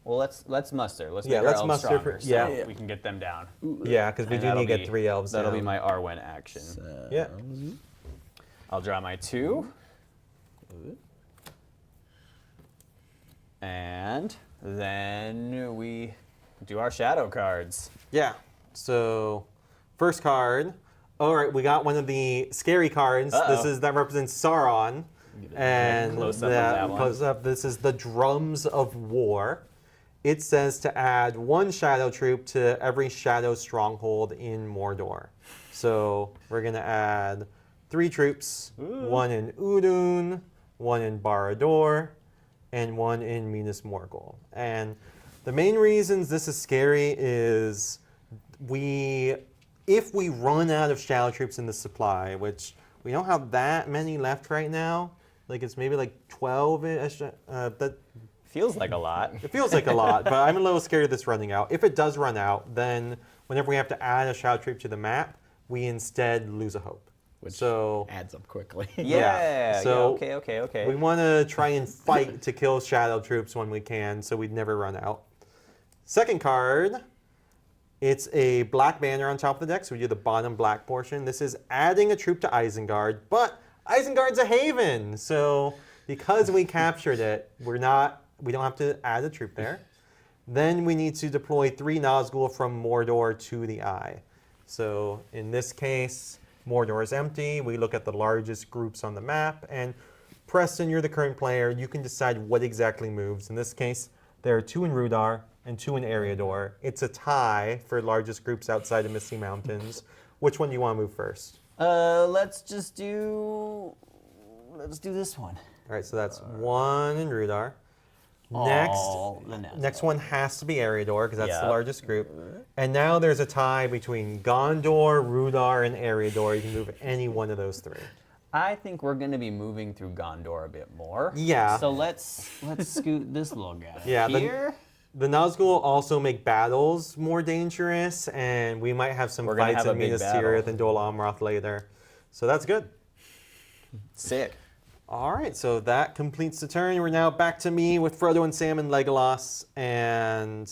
Well, let's muster. Let's Yeah, make our let's elves muster stronger, for- yeah. so we can get them down. Yeah, because we And do that'll need to get be- 3 elves That'll down. be my Arwen action. Yeah. I'll draw my 2. And then we do our shadow cards. Yeah. So, first card. All right, we got one of the scary cards. Uh-oh. That represents Sauron. And Close up of that one. close up. This is the Drums of War. It says to add 1 shadow troop to every shadow stronghold in Mordor. So we're gonna add 3 troops: 1 in Udun, 1 in Barad-dûr, and 1 in Minas Morgul. And the main reasons this is scary is if we run out of shadow troops in the supply, which we don't have that many left right now, like it's maybe like 12-ish, that Feels like a lot. it feels like a lot, but I'm a little scared of this running out. If it does run out, then whenever we have to add a shadow troop to the map, we instead lose a hope. Which So adds up quickly. Yeah. So okay. we want to try and fight to kill shadow troops when we can, so we'd never run out. Second card, it's a black banner on top of the deck, so we do the bottom black portion. This is adding a troop to Isengard, but Isengard's a haven, so because we captured it, we don't have to add a troop there. Then we need to deploy 3 Nazgul from Mordor to the eye. So in this case, Mordor is empty. We look at the largest groups on the map, and Preston, you're the current player. You can decide what exactly moves. In this case, there are 2 in Rudar and 2 in Eriador. It's a tie for largest groups outside of Misty Mountains. Which one do you want to move first? Let's do this one. All right, so that's 1 in Rudar. Oh, the Next one has to be Eriador because that's the Yep. largest group. And now there's a tie between Gondor, Rudar, and Eriador. You can move any one of those 3. I think we're going to be moving through Gondor a bit more. Yeah. So let's scoot this little guy Yeah, here. The Nazgul also make battles more dangerous, and we might have some We're gonna fights have in a big Minas battle. Tirith and Dol Amroth later. So that's good. Sick. All right, so that completes the turn. We're now back to me with Frodo and Sam and Legolas, and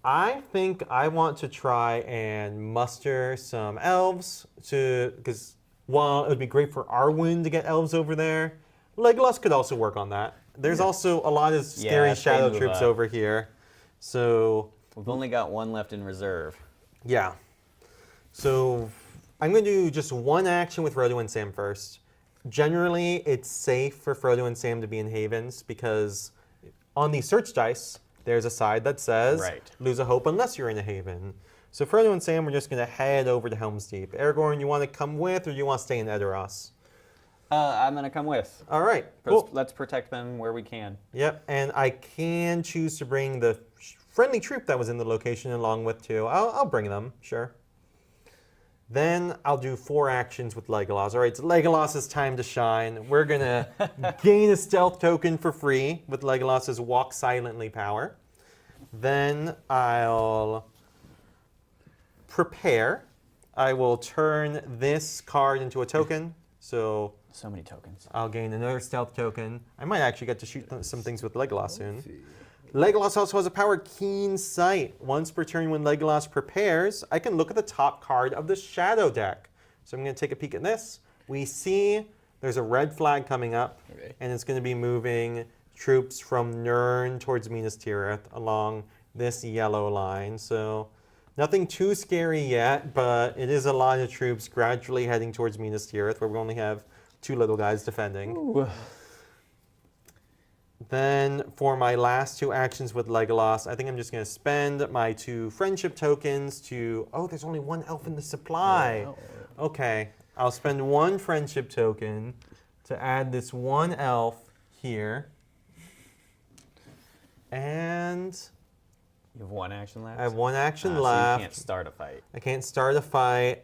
I think I want to try and muster some elves because while it would be great for Arwen to get elves over there, Legolas could also work on that. There's also a lot of scary if they shadow move troops up. over here. So We've only got 1 left in reserve. yeah. So I'm going to do just 1 action with Frodo and Sam first. Generally, it's safe for Frodo and Sam to be in havens because on the search dice, there's a side that says Right. lose a hope unless you're in a haven. So Frodo and Sam, we're just going to head over to Helm's Deep. Aragorn, you want to come with or do you want to stay in Edoras? I'm going to come with. All right, cool. Let's protect them where we can. Yep, and I can choose to bring the friendly troop that was in the location along with too. I'll bring them, sure. Then I'll do 4 actions with Legolas. All right, it's Legolas's time to shine. We're going to gain a stealth token for free with Legolas's Walk Silently power. Then I'll prepare. I will turn this card into a token. So many tokens. I'll gain another stealth token. I might actually get to shoot some things with Legolas soon. Legolas also has a power Keen Sight. Once per turn when Legolas prepares, I can look at the top card of the Shadow deck. So I'm going to take a peek at this. We see there's a red flag coming up, and it's going to be moving troops from Nirn towards Minas Tirith along this yellow line. So nothing too scary yet, but it is a lot of troops gradually heading towards Minas Tirith, where we only have 2 little guys defending. Ooh. Then for my last 2 actions with Legolas, I think I'm just going to spend my 2 friendship tokens to... Oh, there's only 1 elf in the supply. Okay, I'll spend 1 friendship token to add this 1 elf here. And You have 1 action left? I have 1 action So left. you can't start a fight. I can't start a fight.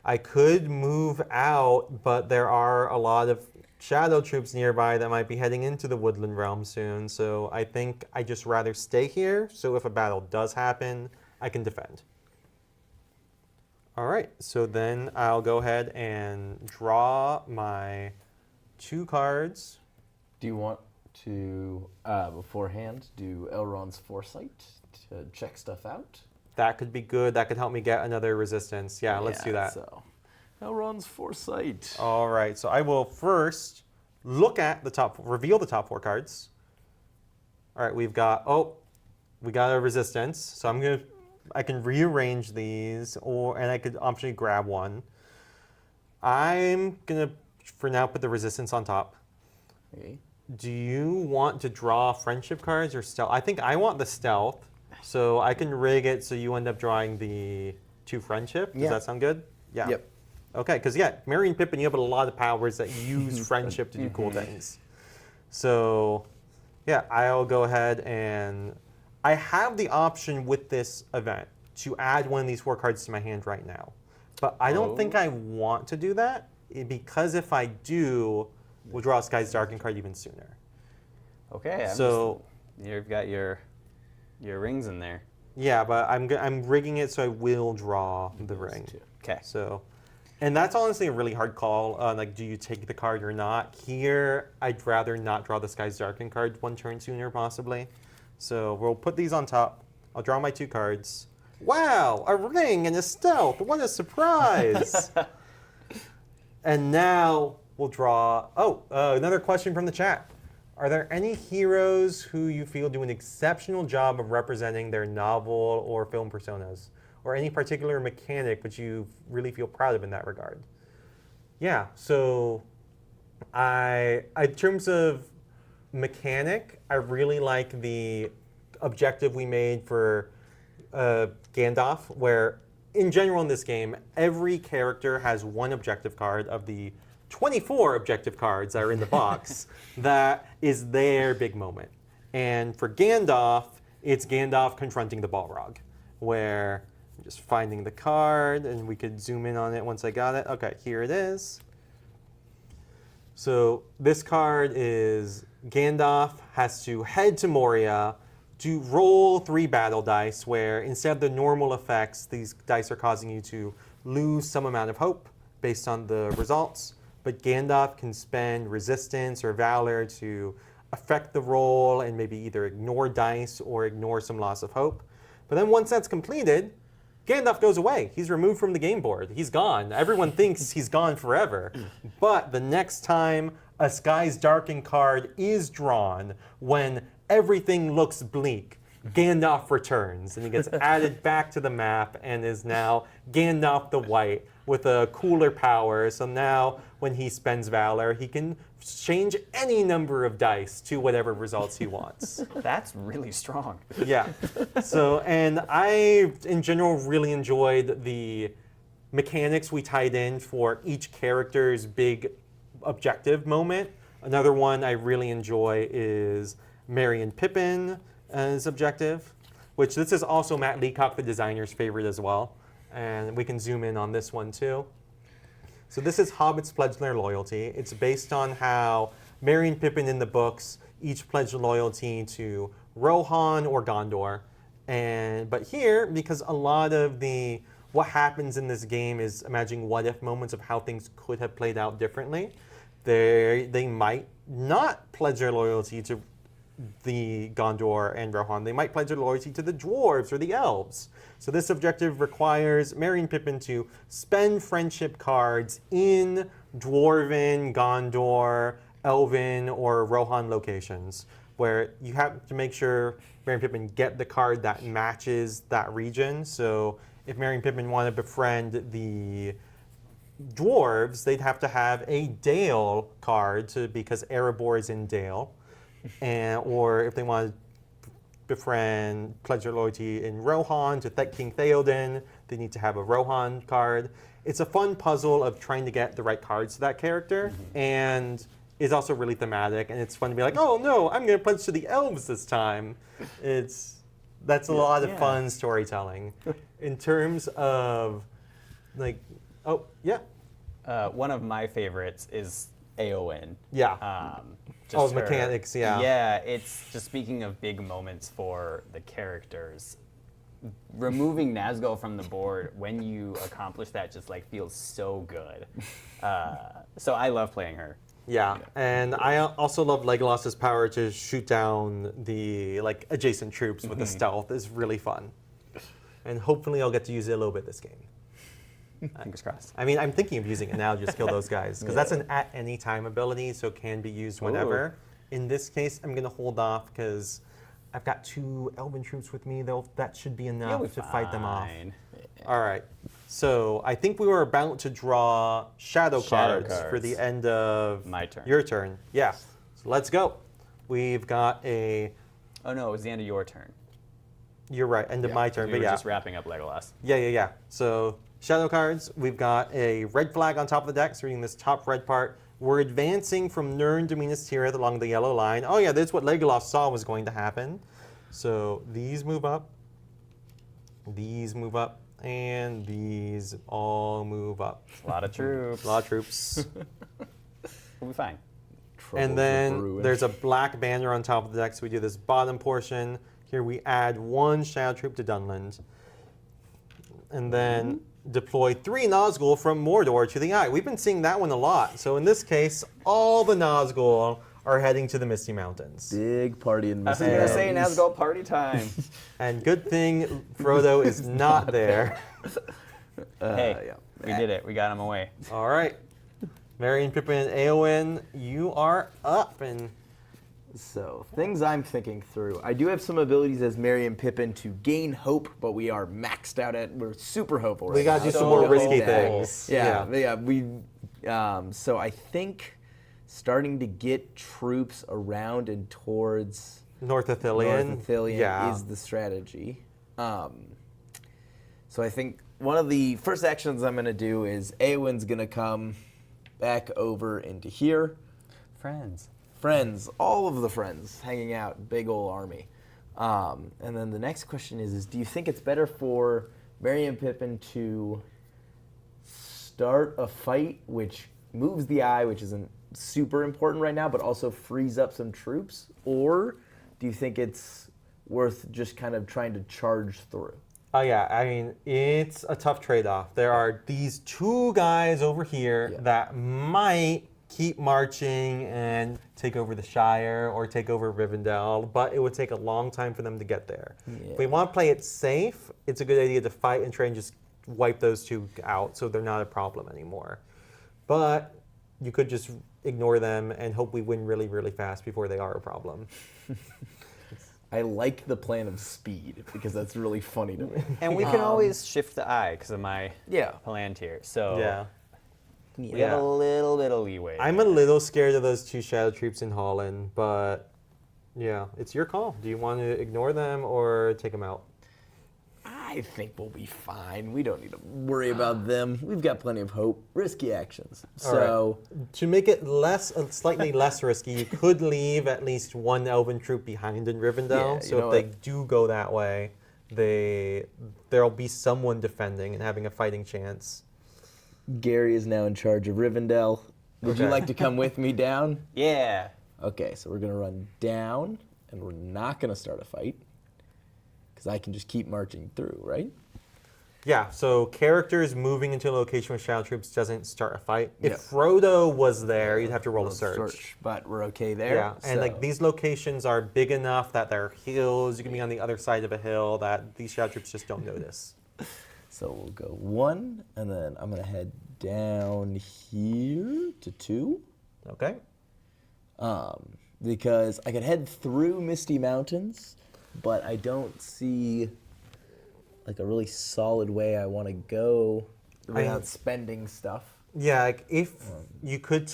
I could move out, but there are a lot of shadow troops nearby that might be heading into the Woodland Realm soon. So I think I just rather stay here. So if a battle does happen, I can defend. All right, so then I'll go ahead and draw my 2 cards. Do you want to, beforehand, do Elrond's Foresight to check stuff out? That could be good. That could help me get another resistance. Yeah, let's do that. So, Elrond's Foresight. All right, so I will first look at reveal the top 4 cards. All right, we got a resistance. So I can rearrange these, and I could optionally grab 1. I'm gonna, for now, put the resistance on top. Okay. Do you want to draw friendship cards or stealth? I think I want the stealth, so I can rig it so you end up drawing the 2 friendship. Does Yeah. that sound good? Yeah. Yep. Okay, because Merry and Pippin, you have a lot of powers that use friendship to do cool things. So, yeah, I'll go ahead and I have the option with this event to add one of these 4 cards to my hand right now. But I don't think I want to do that because if I do, we'll draw a Sky's Darkened card even sooner. Okay. You've got your rings in there. Yeah, but I'm rigging it so I will draw the ring. Okay. So, and that's honestly a really hard call. Like, do you take the card or not? Here, I'd rather not draw the Sky's Darkened card 1 turn sooner, possibly. So we'll put these on top. I'll draw my 2 cards. Wow, a ring and a stealth. What a surprise. And now we'll draw... another question from the chat. Are there any heroes who you feel do an exceptional job of representing their novel or film personas? Or any particular mechanic which you really feel proud of in that regard? Yeah, so in terms of mechanic, I really like the objective we made for Gandalf, where in general in this game, every character has one objective card of the 24 objective cards that are in the box that is their big moment. And for Gandalf, it's Gandalf confronting the Balrog, where I'm just finding the card, and we could zoom in on it once I got it. Okay, here it is. So this card is Gandalf has to head to Moria to roll 3 battle dice, where instead of the normal effects, these dice are causing you to lose some amount of hope based on the results. But Gandalf can spend resistance or valor to affect the roll and maybe either ignore dice or ignore some loss of hope. But then once that's completed, Gandalf goes away. He's removed from the game board. He's gone. Everyone thinks he's gone forever. But the next time a Skies Darkened card is drawn, when everything looks bleak, Gandalf returns and he gets added back to the map and is now Gandalf the White with a cooler power. So now when he spends Valor, he can change any number of dice to whatever results he wants. That's really strong. Yeah. So, and I, in general, really enjoyed the mechanics we tied in for each character's big objective moment. Another one I really enjoy is Merry and Pippin as objective, which this is also Matt Leacock, the designer's favorite as well. And we can zoom in on this one too. So this is Hobbits pledge their loyalty. It's based on how Merry and Pippin in the books each pledge loyalty to Rohan or Gondor. But here, because a lot of what happens in this game is imagining what if moments of how things could have played out differently, they might not pledge their loyalty to the Gondor and Rohan. They might pledge their loyalty to the dwarves or the elves. So this objective requires Merry and Pippin to spend friendship cards in Dwarven, Gondor, Elven, or Rohan locations, where you have to make sure Merry and Pippin get the card that matches that region. So if Merry and Pippin want to befriend the dwarves, they'd have to have a Dale card because Erebor is in Dale. Or if they want to befriend, pledge their loyalty in Rohan to King Theoden, they need to have a Rohan card. It's a fun puzzle of trying to get the right cards to that character, and it's also really thematic, and it's fun to be like, oh no, I'm going to pledge to the elves this time. That's a lot of fun storytelling. In terms of, oh, yeah. One of my favorites is Éowyn. Yeah. Just mechanics, yeah. Yeah, it's just speaking of big moments for the characters. Removing Nazgul from the board when you accomplish that just feels so good. So I love playing her. Yeah, and I also love Legolas's power to shoot down the adjacent troops with the stealth. Is really fun, and hopefully I'll get to use it a little bit this game. Fingers crossed. I mean, I'm thinking of using it now to just kill those guys, because that's an at any time ability, so it can be used whenever. In this case, I'm going to hold off because I've got 2 elven troops with me. That should be enough to fight them off. Yeah. All right. So I think we were about to draw shadow cards for the end of my turn. Your turn. Yeah. So let's go. We've got a... Oh no, it was the end of your turn. You're right, end of my turn, We but were yeah. just wrapping up Legolas. Yeah. So shadow cards, we've got a red flag on top of the deck, so reading this top red part. We're advancing from Nirn to Minas Tirith along the yellow line. Oh yeah, that's what Legolas saw was going to happen. So these move up, and these all move up. A lot of troops. A lot of troops. We'll be fine. And then there's a black banner on top of the deck, so we do this bottom portion. Here we add 1 shadow troop to Dunland. And then deploy 3 Nazgul from Mordor to the Eye. We've been seeing that one a lot. So in this case, all the Nazgul are heading to the Misty Mountains. Big party in Misty I was Mountains. going to say Nazgul party time. And good thing Frodo is not there. Hey, we did it. We got him away. All right. Merry and Pippin and Éowyn, you are up. And So, things I'm thinking through. I do have some abilities as Merry and Pippin to gain hope, but we are maxed out at, we're super hopeful right We got now. to do some So more don't risky need that. things. So I think starting to get troops around and towards North Ithilien. North Ithilien Yeah. is the strategy. So I think one of the first actions I'm going to do is Eowyn's going to come back over into here. Friends. Friends, all of the friends hanging out, big old army. And then the next question is do you think it's better for Merry and Pippin to start a fight which moves the eye, which isn't super important right now, but also frees up some troops? Or do you think it's worth just kind of trying to charge through? Oh yeah, I mean, it's a tough trade-off. There are these two guys over here that might keep marching and take over the Shire or take over Rivendell, but it would take a long time for them to get there. If we want to play it safe, it's a good idea to fight and try and just wipe those two out so they're not a problem anymore. But you could just ignore them and hope we win really, really fast before they are a problem. I like the plan of speed because that's really funny to me. And we can always shift the eye because of my Yeah. Palantir. So Yeah. we have a little bit of leeway. I'm a little scared of those two shadow troops in Holland, but yeah, it's your call. Do you want to ignore them or take them out? I think we'll be fine. We don't need to worry about them. We've got plenty of hope. Risky actions. All right. So To make it slightly less risky, you could leave at least one elven troop behind in Rivendell. Yeah, so you know if they what? do go that way, there'll be someone defending and having a fighting chance. Gary is now in charge of Rivendell. Would you Okay. like to come with me down? Yeah. Okay, so we're going to run down, and we're not going to start a fight. Because I can just keep marching through, right? Yeah, so characters moving into a location with shadow troops doesn't start a fight. If Yep. Frodo was there, you'd have to roll a search. But we're okay there. Yeah, and so- like these locations are big enough that there are hills. You can be on the other side of a hill that these shadow troops just don't notice. So we'll go 1, and then I'm going to head down here to 2. Okay. Because I could head through Misty Mountains, but I don't see like a really solid way I want to go without spending stuff. Yeah, like if you could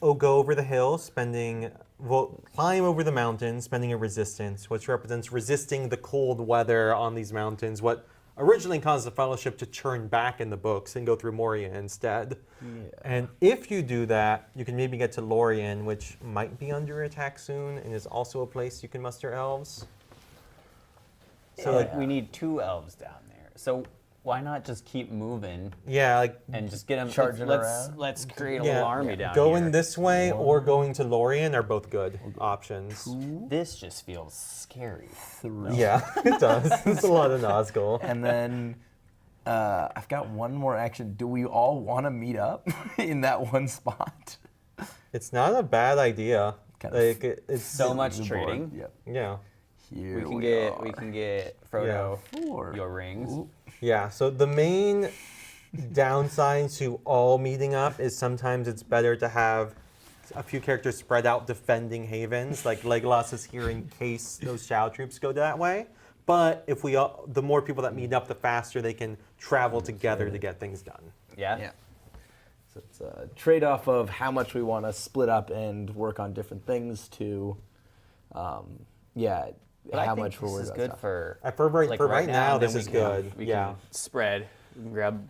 go over the hill, climb over the mountain, spending a resistance, which represents resisting the cold weather on these mountains, what originally caused the Fellowship to turn back in the books and go through Moria instead. Yeah. And if you do that, you can maybe get to Lorien, which might be under attack soon, and is also a place you can muster elves. So like we need 2 elves down there. So why not just keep moving Yeah, like and just get them Charging around? Let's create a little army down going here. this way or going to Lorien are both good options. This just feels scary. 3. Yeah, it does. It's a lot of Nazgul. And then I've got one more action. Do we all want to meet up in that one spot? It's not a bad idea. Kind of Like it's So much The board. trading. Yep. yeah. Here We can are. get Frodo Four. your rings. Ooh. Yeah, so the main downside to all meeting up is sometimes it's better to have a few characters spread out defending havens. Like Legolas is here in case those shadow troops go that way. But if the more people that meet up, the faster they can travel together to get things done. Yeah? Yeah. So it's a trade-off of how much we want to split up and work on different things to, But I how think much we're this worried is about good stuff. for For right now, then this we is can- good. We Yeah. can spread. We can grab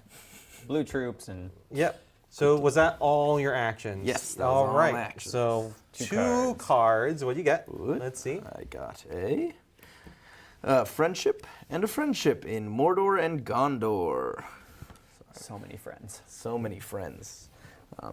blue troops and Yep. So was that all your actions? Yes, that was all all right. my actions. So Two two cards. What do you get? Good. Let's see. I got a friendship and a friendship in Mordor and Gondor. so many friends. So many friends.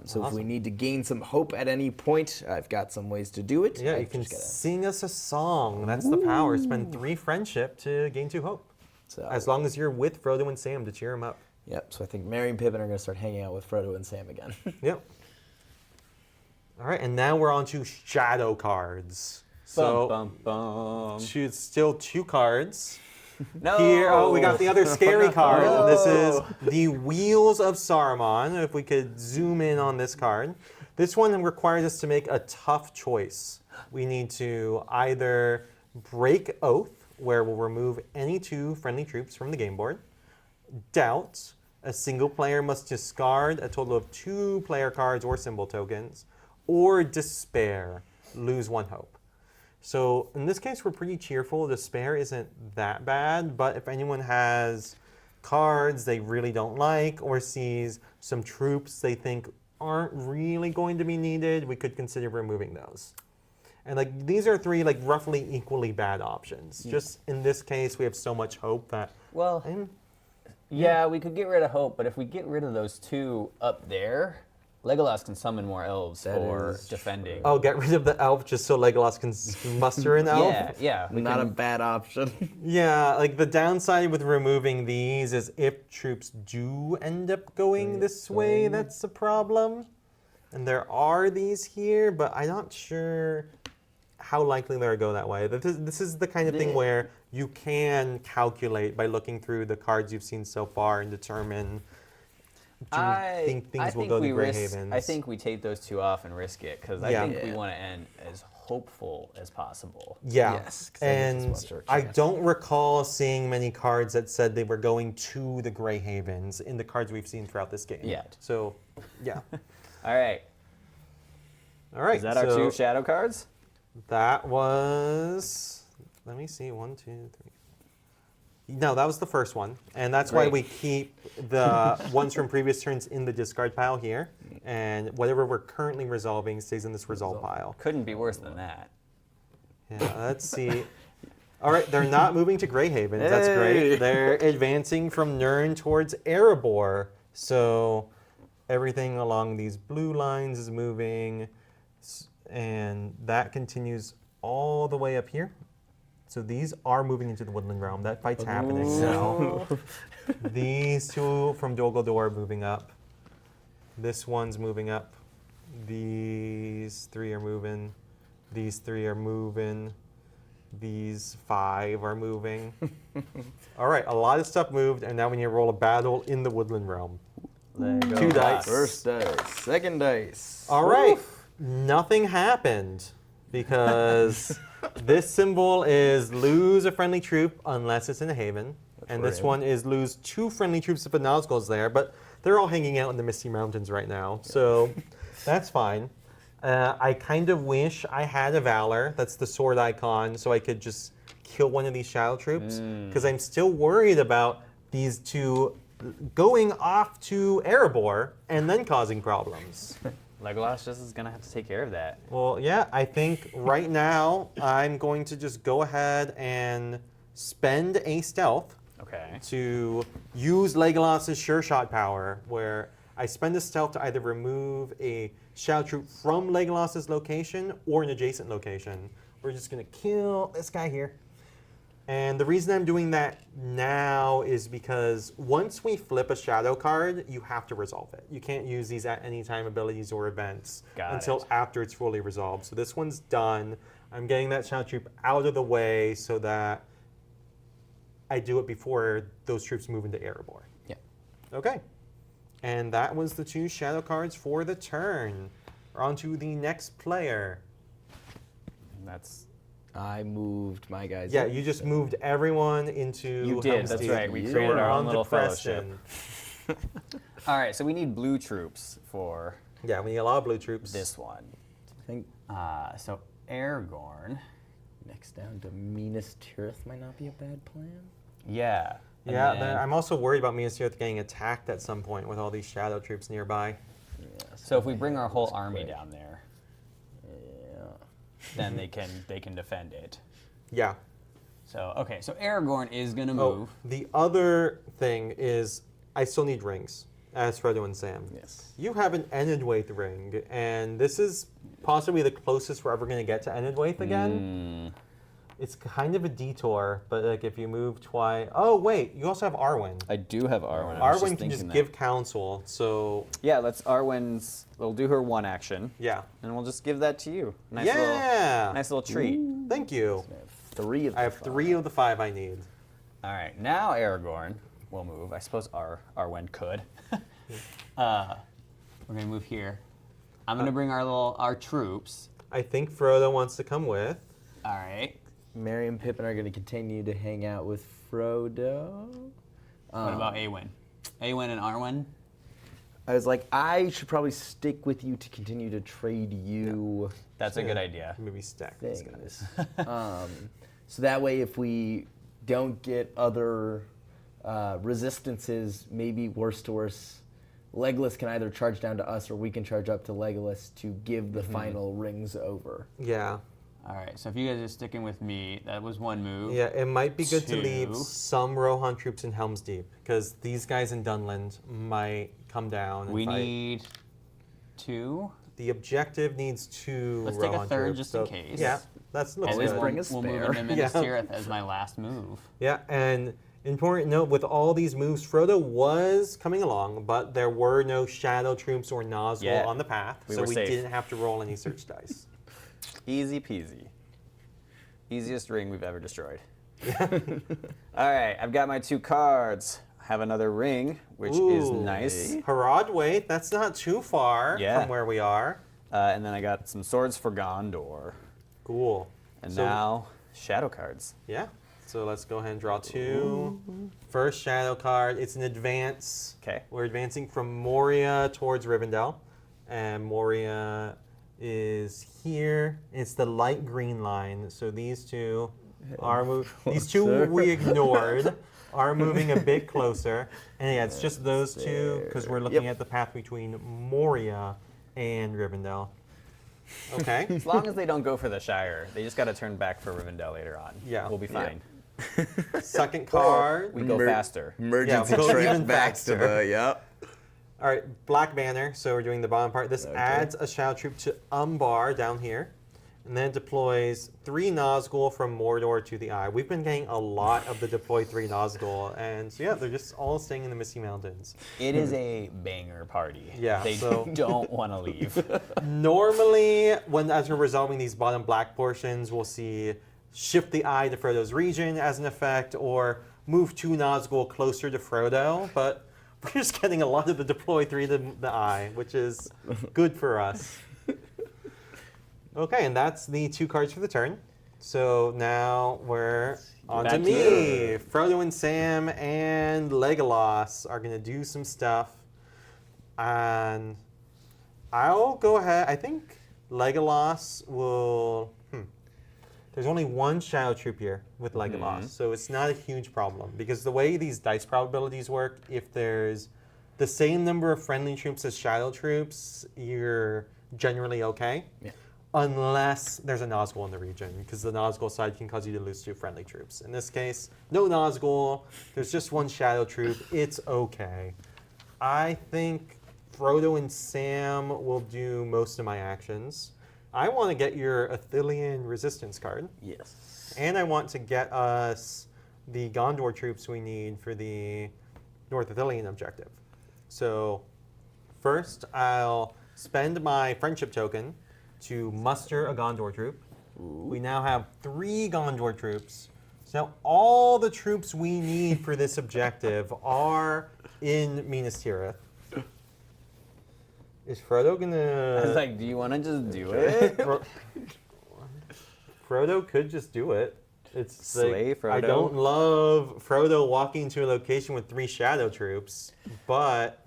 So if we Awesome. need to gain some hope at any point, I've got some ways to do it. Yeah, you I've can just gotta- sing us a song. That's the power. Spend 3 friendship to gain 2 hope. So, As long as you're with Frodo and Sam to cheer them up. Yep. So I think Merry and Pippin are going to start hanging out with Frodo and Sam again. Yep. All right, and now we're on to shadow cards. So bum, bum, bum. still 2 cards. No. Here, we got the other scary card. No. This is the Wheels of Saruman. If we could zoom in on this card. This one requires us to make a tough choice. we need to either break Oath, where we'll remove any 2 friendly troops from the game board. Doubt, a single player must discard a total of 2 player cards or symbol tokens. Or Despair, lose 1 hope. So in this case, we're pretty cheerful. Despair isn't that bad, but if anyone has cards they really don't like or sees some troops they think aren't really going to be needed, we could consider removing those. And like these are 3 like roughly equally bad options. Just in this case, we have so much hope that Well, yeah, we could get rid of Hope, but if we get rid of those 2 up there, Legolas can summon more elves That for is defending. oh, get rid of the elf just so Legolas can muster an elf. Yeah. We Not a can, bad option. Yeah, like the downside with removing these is if troops do end up going this way, that's a problem. And there are these here, but I'm not sure how likely they'll go that way. This is the kind of thing where you can calculate by looking through the cards you've seen so far and determine do you think things will go to Grey Havens. I think we take those 2 off and risk it, because I think we want to end as hopeful as possible. Yeah, Yes, 'cause then it's and much more I chance. don't recall seeing many cards that said they were going to the Grey Havens in the cards we've seen throughout this game. Yet. So, yeah. All right. All right. Is that our so 2 shadow cards? That was, let me see, 1, 2, 3. No, that was the first one. And that's why Great. we keep the ones from previous turns in the discard pile here. And whatever we're currently resolving stays in this resolve pile. Couldn't be worse than that. Yeah, let's see. All right, they're not moving to Grey Havens. That's great. Hey. They're advancing from Nirn towards Erebor. So everything along these blue lines is moving. And that continues all the way up here. So these are moving into the Woodland Realm. That fight's happening now. These 2 from Dol Guldur are moving up. This one's moving up. These 3 are moving. These 3 are moving. These 5 are moving. All right, a lot of stuff moved, and now we need to roll a battle in the Woodland Realm. There you go. 2 dice. First dice, second dice. All right, nothing happened because this symbol is lose a friendly troop unless it's in a haven. And this one is lose 2 friendly troops if a Nazgul's there, but they're all hanging out in the Misty Mountains right now, so that's fine. I kind of wish I had a Valor, that's the sword icon, so I could just kill one of these shadow troops, because I'm still worried about these 2 going off to Erebor and then causing problems. Legolas just is going to have to take care of that. Well, yeah, I think right now I'm going to just go ahead and spend a stealth Okay. to use Legolas's Sure Shot power, where I spend a stealth to either remove a shadow troop from Legolas's location or an adjacent location. We're just going to kill this guy here. And the reason I'm doing that now is because once we flip a shadow card, you have to resolve it. You can't use these at any time abilities or events until after it's fully resolved. So this one's done. I'm getting that shadow troop out of the way so that I do it before those troops move into Erebor. Yeah. Okay. And that was the 2 shadow cards for the turn. We're on to the next player. And that's I moved my guys. Yeah, in. you just moved everyone into You did, that's Helm's right. Deep. We You created were our own on to little Preston. all right. So we need blue troops for Yeah, we need a lot of blue troops. this one. I think So Aragorn. next down to Minas Tirith might not be a bad plan. Yeah. And Yeah, then- I'm also worried about Minas Tirith getting attacked at some point with all these shadow troops nearby. Yeah, So if we bring our whole that's army quick. down there, Yeah. then they can defend it. Yeah. So okay. So Aragorn is gonna Oh, move. the other thing is I still need rings, as Frodo and Sam. Yes. You have an Enedwaith ring, and this is possibly the closest we're ever going to get to Enedwaith again. It's kind of a detour, but like if you move twice... Oh, wait, you also have Arwen. I do have Arwen. I was Arwen can thinking just that. give counsel, so Yeah, let's Arwen's. We'll do her one action, yeah. and we'll just give that to you. Nice Yeah! nice little treat. Thank you. I have 3 of I have the 3 of the 5 I need. All right, now Aragorn will move. I suppose Arwen could. We're gonna move here. I'm gonna bring our troops. I think Frodo wants to come with. All right. Merry and Pippin are going to continue to hang out with Frodo. What about Awen? Awen and Arwen? I was like, I should probably stick with you to continue to trade you That's a good idea. Maybe stack these guys. things. So that way, if we don't get other resistances, maybe worse to worse, Legolas can either charge down to us or we can charge up to Legolas to give the final rings over. Yeah. All right, so if you guys are sticking with me, that was one move. Yeah, it might be good to leave Two. some Rohan troops in Helm's Deep, because these guys in Dunland might come down and We fight. need 2. The objective needs 2 Let's Rohan take a third troops, just in so- case. Yeah, that's looks Always good. bring a We'll move spare. into Minas Tirith as my last move. Yeah, and important note, with all these moves, Frodo was coming along, but there were no shadow troops or Nazgul Yeah, on the path, we so were we safe. didn't have to roll any search dice. Easy peasy. Easiest ring we've ever destroyed. All right, I've got my 2 cards. I have another ring, which is Ooh. nice. Harad, wait, that's not too far Yeah. from where we are. And then I got some swords for Gondor. Cool. And So- now, shadow cards. Yeah. So let's go ahead and draw 2. First shadow card. It's an advance. Okay. We're advancing from Moria towards Rivendell. And Moria is here. It's the light green line. So these two are these two Closer. we ignored are moving a bit closer. And yeah, it's just those two because we're looking at the path between Moria and Rivendell. Okay. As long as they don't go for the Shire, they just got to turn back for Rivendell later on. Yeah. We'll be fine. Second card. We go faster. Emergency we'll go even trip back to faster. the, yep. All right, Black Banner. So we're doing the bottom part. This adds a shadow troop to Umbar down here, and then deploys 3 Nazgul from Mordor to the Eye. We've been getting a lot of the deploy 3 Nazgul, and so yeah, they're just all staying in the Misty Mountains. It is a banger party. Yeah, They so- don't want to leave. Normally, as we're resolving these bottom black portions, we'll see shift the Eye to Frodo's region as an effect, or move 2 Nazgul closer to Frodo, but we're just getting a lot of the deploy 3 to the Eye, which is good for us. Okay, and that's the 2 cards for the turn. So now we're on to Back to me. you. Frodo and Sam and Legolas are going to do some stuff. And I'll go ahead. I think Legolas will... There's only 1 shadow troop here with Legolas, so it's not a huge problem. Because the way these dice probabilities work, if there's the same number of friendly troops as shadow troops, you're generally okay. Yeah. Unless there's a Nazgul in the region, because the Nazgul side can cause you to lose 2 friendly troops. In this case, no Nazgul, there's just 1 shadow troop, it's okay. I think Frodo and Sam will do most of my actions. I want to get your Athelian resistance card, Yes. and I want to get us the Gondor troops we need for the North Athelian objective. So first, I'll spend my friendship token to muster a Gondor troop. We now have 3 Gondor troops. So now all the troops we need for this objective are in Minas Tirith. Is Frodo gonna... I was like, do you want to just do it? Frodo could just do it. It's Slay like, Frodo. I don't love Frodo walking to a location with 3 shadow troops, but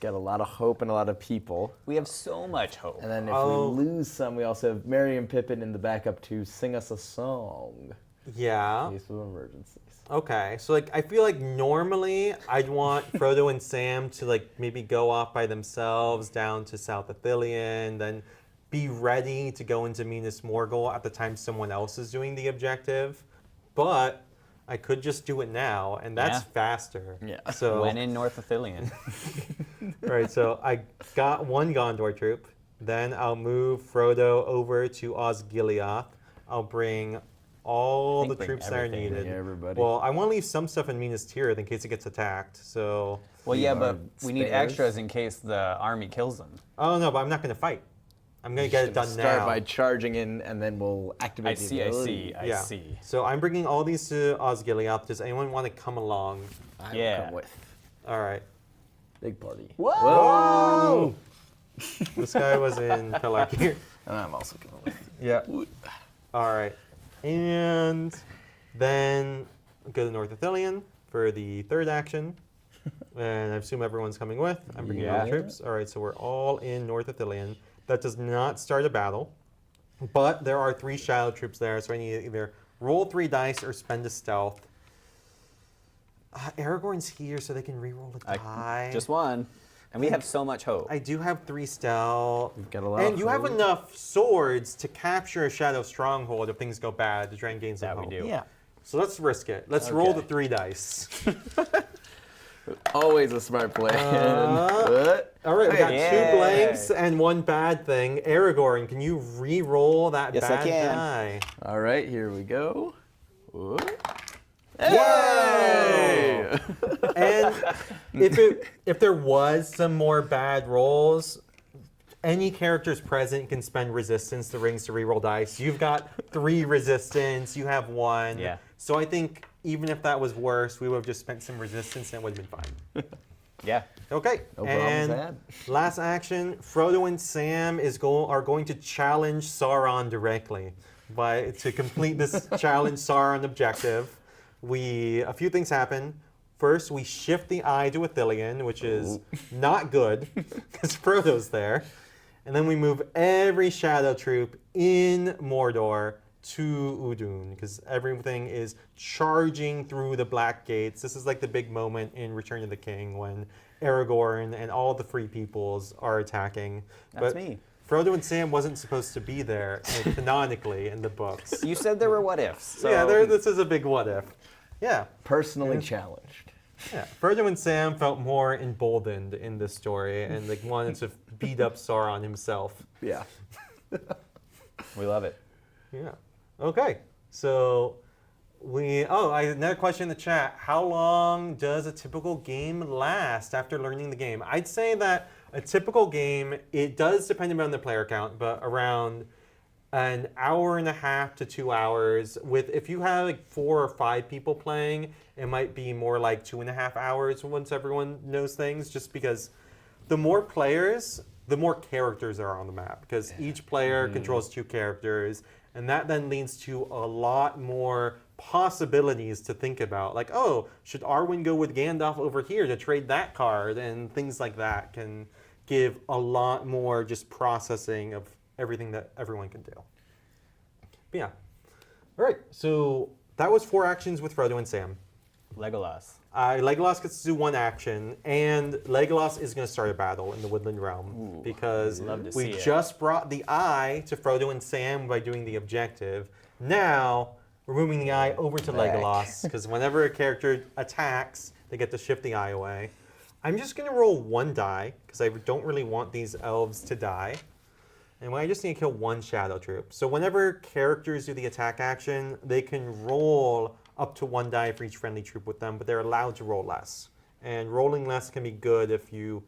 Got a lot of hope and a lot of people. We have so much hope. And then if Oh. we lose some, we also have Merry and Pippin in the backup to sing us a song yeah. in case of emergencies. Okay, so like I feel like normally I'd want Frodo and Sam to like maybe go off by themselves down to South Athelion, then be ready to go into Minas Morgul at the time someone else is doing the objective. But I could just do it now, and that's Yeah. faster. Yeah. So When in North Athelion. right, so I got 1 Gondor troop. Then I'll move Frodo over to Osgiliath. I'll bring all the Bring troops that are everything. needed. Bring everybody. Well, I want to leave some stuff in Minas Tirith in case it gets attacked. So, Well, yeah, but are we need spares. extras in case the army kills them. oh no, but I'm not going to fight. I'm going to get it done Start now. by charging in, and then we'll activate I the see, I ability. see, I yeah. see. So I'm bringing all these to Osgiliath. Does anyone want to come along? I will Yeah. come with. All right. Big party. Whoa! Whoa! This guy was in Pelarkir. And I'm also going with Yeah. wood. All right. And then go to North Ithilien for the third action. And I assume everyone's coming with. I'm bringing Yeah. all troops. All right, so we're all in North Ithilien. That does not start a battle, but there are 3 shadow troops there, so I need to either roll 3 dice or spend a stealth. Aragorn's here, so they can reroll a die. Just one. And we have so much hope. I do have 3 stealth. You've got a lot And of you have hope. enough swords to capture a shadow stronghold if things go bad to try and gain some That we hope. do. Yeah. So let's risk it. Let's roll the Okay. 3 dice. Always a smart plan. All right, we got Yay. 2 blanks and 1 bad thing. Aragorn, can you re-roll that Yes, I bad can. die? All right, here we go. Whoa. Yay! And if there was some more bad rolls, any characters present can spend resistance to rings to reroll dice. You've got 3 resistance. You have 1. Yeah. So I think even if that was worse, we would have just spent some resistance and it would have been fine. Yeah. Okay. No problems and had. last action, Frodo and Sam are going to challenge Sauron directly. To complete this challenge Sauron objective, a few things happen. First, we shift the eye to Ithilien, which is not good because Frodo's there. And then we move every shadow troop in Mordor to Udun because everything is charging through the Black Gates. This is like the big moment in Return of the King when Aragorn and all the free peoples are attacking. That's but me. Frodo and Sam wasn't supposed to be there canonically in the books. You said there were what ifs. So Yeah, this is a big what if. Yeah. Personally challenged. Yeah, Frodo and Sam felt more emboldened in this story and like wanted to beat up Sauron himself. Yeah. we love it. Yeah. Okay. So another question in the chat. How long does a typical game last after learning the game? I'd say that a typical game, it does depend on the player count, but around an hour and a half to 2 hours. If you have like 4 or 5 people playing, it might be more like 2.5 hours once everyone knows things, just because the more players, the more characters are on the map, because each player controls 2 characters, and that then leads to a lot more possibilities to think about. Like, oh, should Arwen go with Gandalf over here to trade that card? And things like that can give a lot more just processing of everything that everyone can do. But yeah. All right, so that was 4 actions with Frodo and Sam. Legolas. Legolas gets to do 1 action, and Legolas is going to start a battle in the Woodland Realm because love to we see it. just brought the eye to Frodo and Sam by doing the objective. Now we're moving the eye over to Legolas because whenever a character attacks, they get to shift the eye away. I'm just going to roll 1 die because I don't really want these elves to die. And I just need to kill 1 shadow troop. So whenever characters do the attack action, they can roll up to 1 die for each friendly troop with them, but they're allowed to roll less. And rolling less can be good if you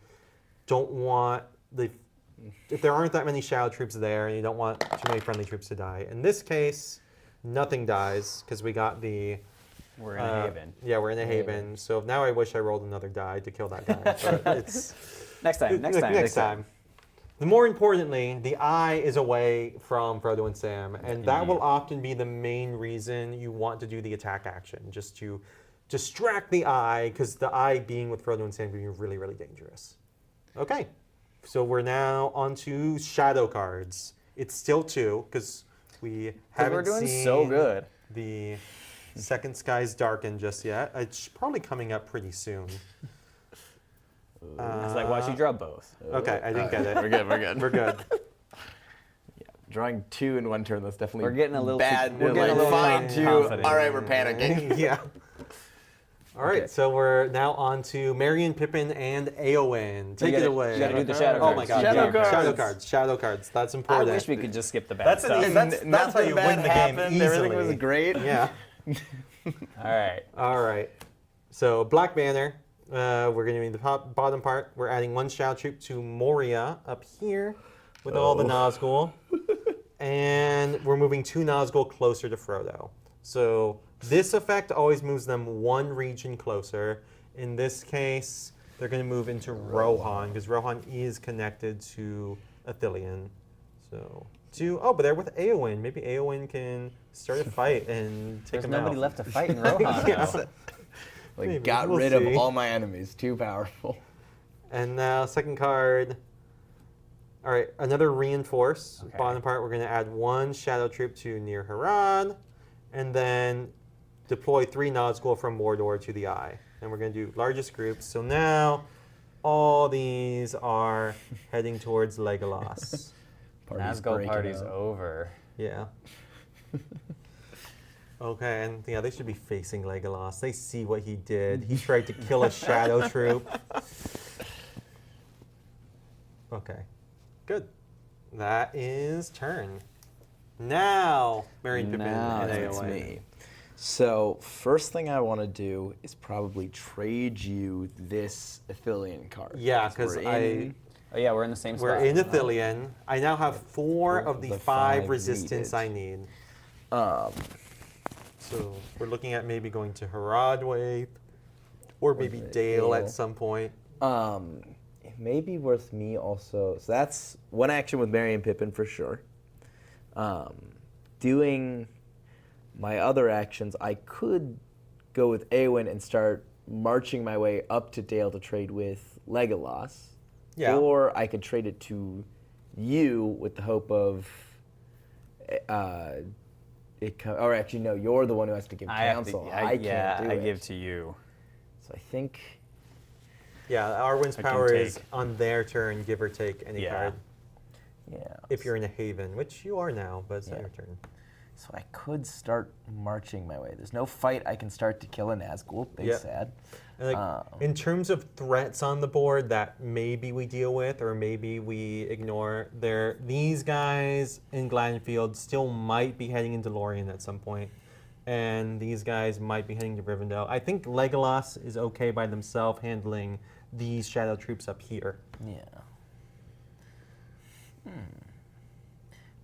don't want if there aren't that many shadow troops there and you don't want too many friendly troops to die. In this case, nothing dies because we got the We're in a haven. Yeah, we're in a haven. So now I wish I rolled another die to kill that guy. But it's Next time. next time. More importantly, the eye is away from Frodo and Sam, and that will often be the main reason you want to do the attack action, just to distract the eye, because the eye being with Frodo and Sam can be really, really dangerous. Okay, so we're now on to shadow cards. It's still 2, because we haven't we're doing seen so good. the Second Skies Darken just yet. It's probably coming up pretty soon. It's like watch you draw both. Okay, I didn't get it. We're good. We're good. We're good. Drawing 2 in 1 turn, that's definitely We're getting a little too- bad. we're getting a like, little fine too. confident. All right, we're panicking. Yeah. All right, Okay. so we're now on to Merry and Pippin and Eowyn. Take it gotta- away. you gotta do the shadow Oh my cards. god. Shadow yeah. cards. Shadow cards. Shadow cards. That's I important. wish we could just skip the bad That's stuff. that's how you win the game easily. Everything was great. Yeah. All right. All right. So Black Banner. We're going to be in the bottom part. We're adding 1 shadow troop to Moria up here with all the Nazgul. And we're moving 2 Nazgul closer to Frodo. So this effect always moves them 1 region closer. In this case, they're going to move into Rohan because Rohan is connected to Athelion. So, but they're with Eowyn. Maybe Eowyn can start a fight and take There's them nobody out. left to fight in Rohan. Yeah. though. Like, Maybe. got We'll rid see. of all my enemies. Too powerful. And now, second card. All right, another reinforce. Okay. Bottom part, we're going to add 1 shadow troop to near Harad, and then deploy 3 Nazgul from Mordor to the Eye. And we're going to do largest groups. So now, all these are heading towards Legolas. Nazgul breaking party's out. over. Yeah. Okay, and yeah, they should be facing Legolas. They see what he did. He tried to kill a shadow troop. Okay, good. That is turn. Now, Marion Pippin Now and it's Eowyn. me. So first thing I want to do is probably trade you this Athelion card. Yeah, because we're in- Oh yeah, we're in the same spot. we're in Athelion. I now have 4 of the the 5 5 resistance needed. I need. Um, So we're looking at maybe going to Harad way, or maybe Dale at some point. it may be worth me also. So that's one action with Merry Pippin for sure. Doing my other actions, I could go with Eowyn and start marching my way up to Dale to trade with Legolas. Yeah. Or I could trade it to you with the hope of or actually no, you're the one who has to give counsel. I can't do I it. give to you. So I think Yeah, Arwen's I can power is take. on their turn, give or take any Yeah. card. yeah. If you're in a haven, which you are now, but it's not Yeah. your turn. So I could start marching my way. There's no fight I can start to kill a Nazgul. Big Yep. sad. And in terms of threats on the board that maybe we deal with or maybe we ignore, these guys in Glanfield still might be heading into Lorien at some point, and these guys might be heading to Rivendell. I think Legolas is okay by themselves handling these shadow troops up here. Yeah.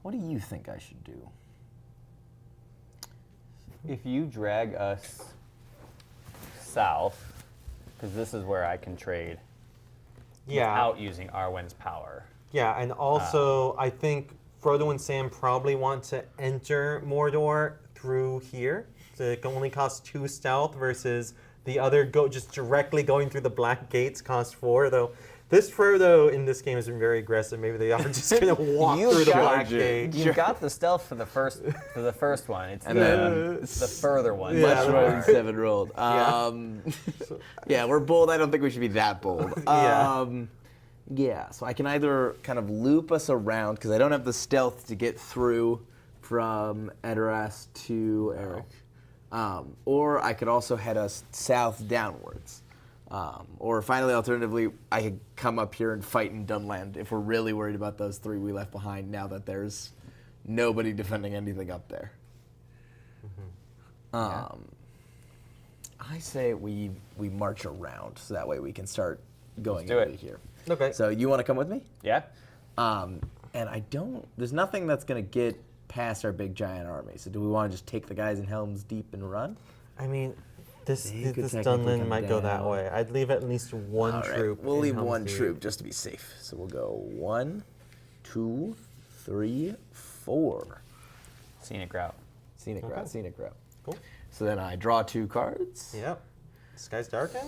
What do you think I should do? If you drag us south, because this is where I can trade Yeah. without using Arwen's power. Yeah, and also I think Frodo and Sam probably want to enter Mordor through here. So it can only cost 2 stealth versus the other just directly going through the black gates cost 4. Though this Frodo in this game has been very aggressive. Maybe they are just gonna walk You through the got black it. gate. You got the stealth for the first one. It's And the further one. Yeah, Much the more more. than 7 rolled. Yeah. Yeah, we're bold. I don't think we should be that bold. Yeah. Yeah, so I can either kind of loop us around, because I don't have the stealth to get through from Edoras to Eric. Or I could also head us south downwards. Or finally, alternatively, I could come up here and fight in Dunland if we're really worried about those 3 we left behind now that there's nobody defending anything up there. I say we march around so that way we can start going do into it. here. Okay. So you want to come with me? Yeah? And there's nothing that's going to get past our big giant army. So do we want to just take the guys in Helm's Deep and run? I mean, this They could technically Dunland come might go that down. way. I'd leave at least one All right, troop. we'll in leave Helm's one Deep. troop just to be safe. So we'll go 1, 2, 3, 4. Scenic route. Scenic Okay. route, scenic route. Cool. So then I draw 2 cards. Yep. Sky's darken.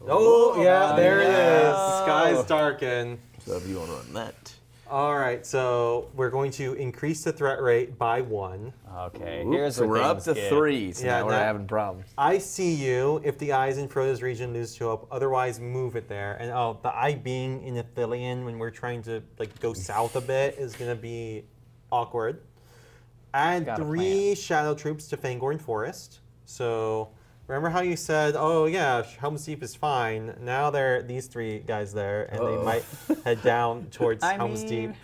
Oh, yeah, there it is. Sky's darken. So if you want to run that. All right, so we're going to increase the threat rate by 1. Okay, Oop, here's so where we're up things to get- 3. So Yeah, now we're that- having problems. I see you if the eyes in Frodo's region lose to up. Otherwise, move it there. And the eye being in Athelion when we're trying to go south a bit is going to be awkward. Add Got a 3 shadow troops to Fangorn Forest. So remember how you said, oh yeah, Helm's Deep is fine. Now there are these 3 guys there, and they might head down towards I Helm's mean,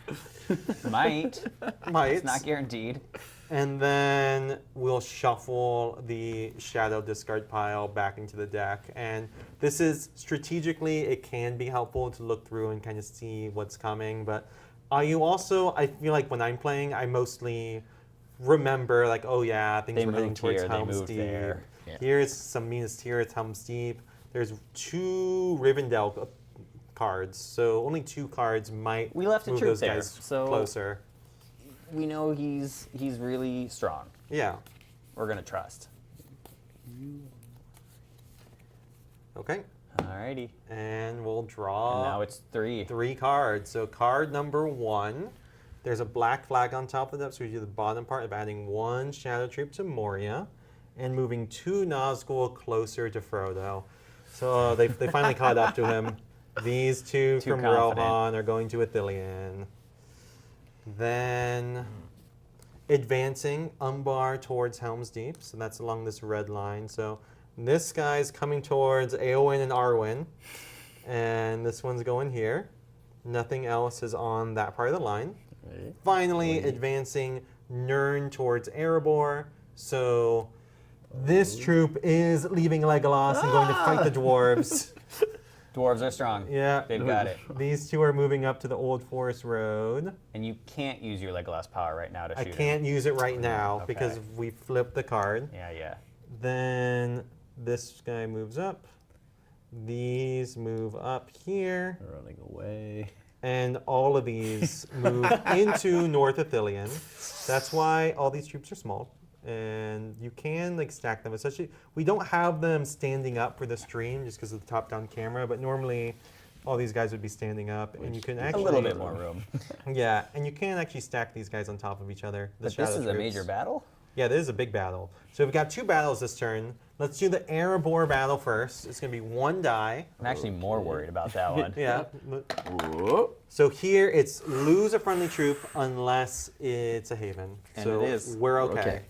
Deep. might. Might. It's not guaranteed. And then we'll shuffle the shadow discard pile back into the deck. And this is strategically, it can be helpful to look through and kind of see what's coming. But you also, I feel like when I'm playing, I mostly remember oh yeah, things They were heading moved towards here, they Helm's moved Deep. there. Yeah. Here's some Minas Tirith, Helm's Deep. there's 2 Rivendell cards, so only 2 cards might We left a move troop those there, guys so- closer. We know he's really strong. Yeah. We're gonna trust. Okay. Alrighty. And we'll draw And now it's 3. 3 cards. So card number 1, there's a black flag on top of that, so we do the bottom part of adding 1 Shadow Troop to Moria and moving 2 Nazgul closer to Frodo. So they finally caught up to him. These 2 Too from confident. Rohan are going to Ithilien. Then advancing Umbar towards Helm's Deep, so that's along this red line. So this guy's coming towards Eowyn and Arwen, and this one's going here. Nothing else is on that part of the line. Right. Finally, advancing Nirn towards Erebor. So this troop is leaving Legolas and going to fight the dwarves. Dwarves are strong. Yeah. They've got it. These 2 are moving up to the Old Forest Road. And you can't use your Legolas power right now to I shoot can't use it right now Okay. because we flipped the card. him. Yeah. Then this guy moves up. These move up here. They're running away. And all of these move into North Ithilien. That's why all these troops are small. And you can like stack them. Especially, we don't have them standing up for the stream just because of the top-down camera. But normally, all these guys would be standing up, and you can A actually little bit more room. Yeah, and you can actually stack these guys on top of each other. The But this shadow is a troops. major battle? Yeah, this is a big battle. So we've got 2 battles this turn. Let's do the Erebor battle first. It's going to be 1 die. I'm actually more worried about that one. Yeah. Whoa. So here it's lose a friendly troop unless it's a haven. And so it is. we're okay. Okay.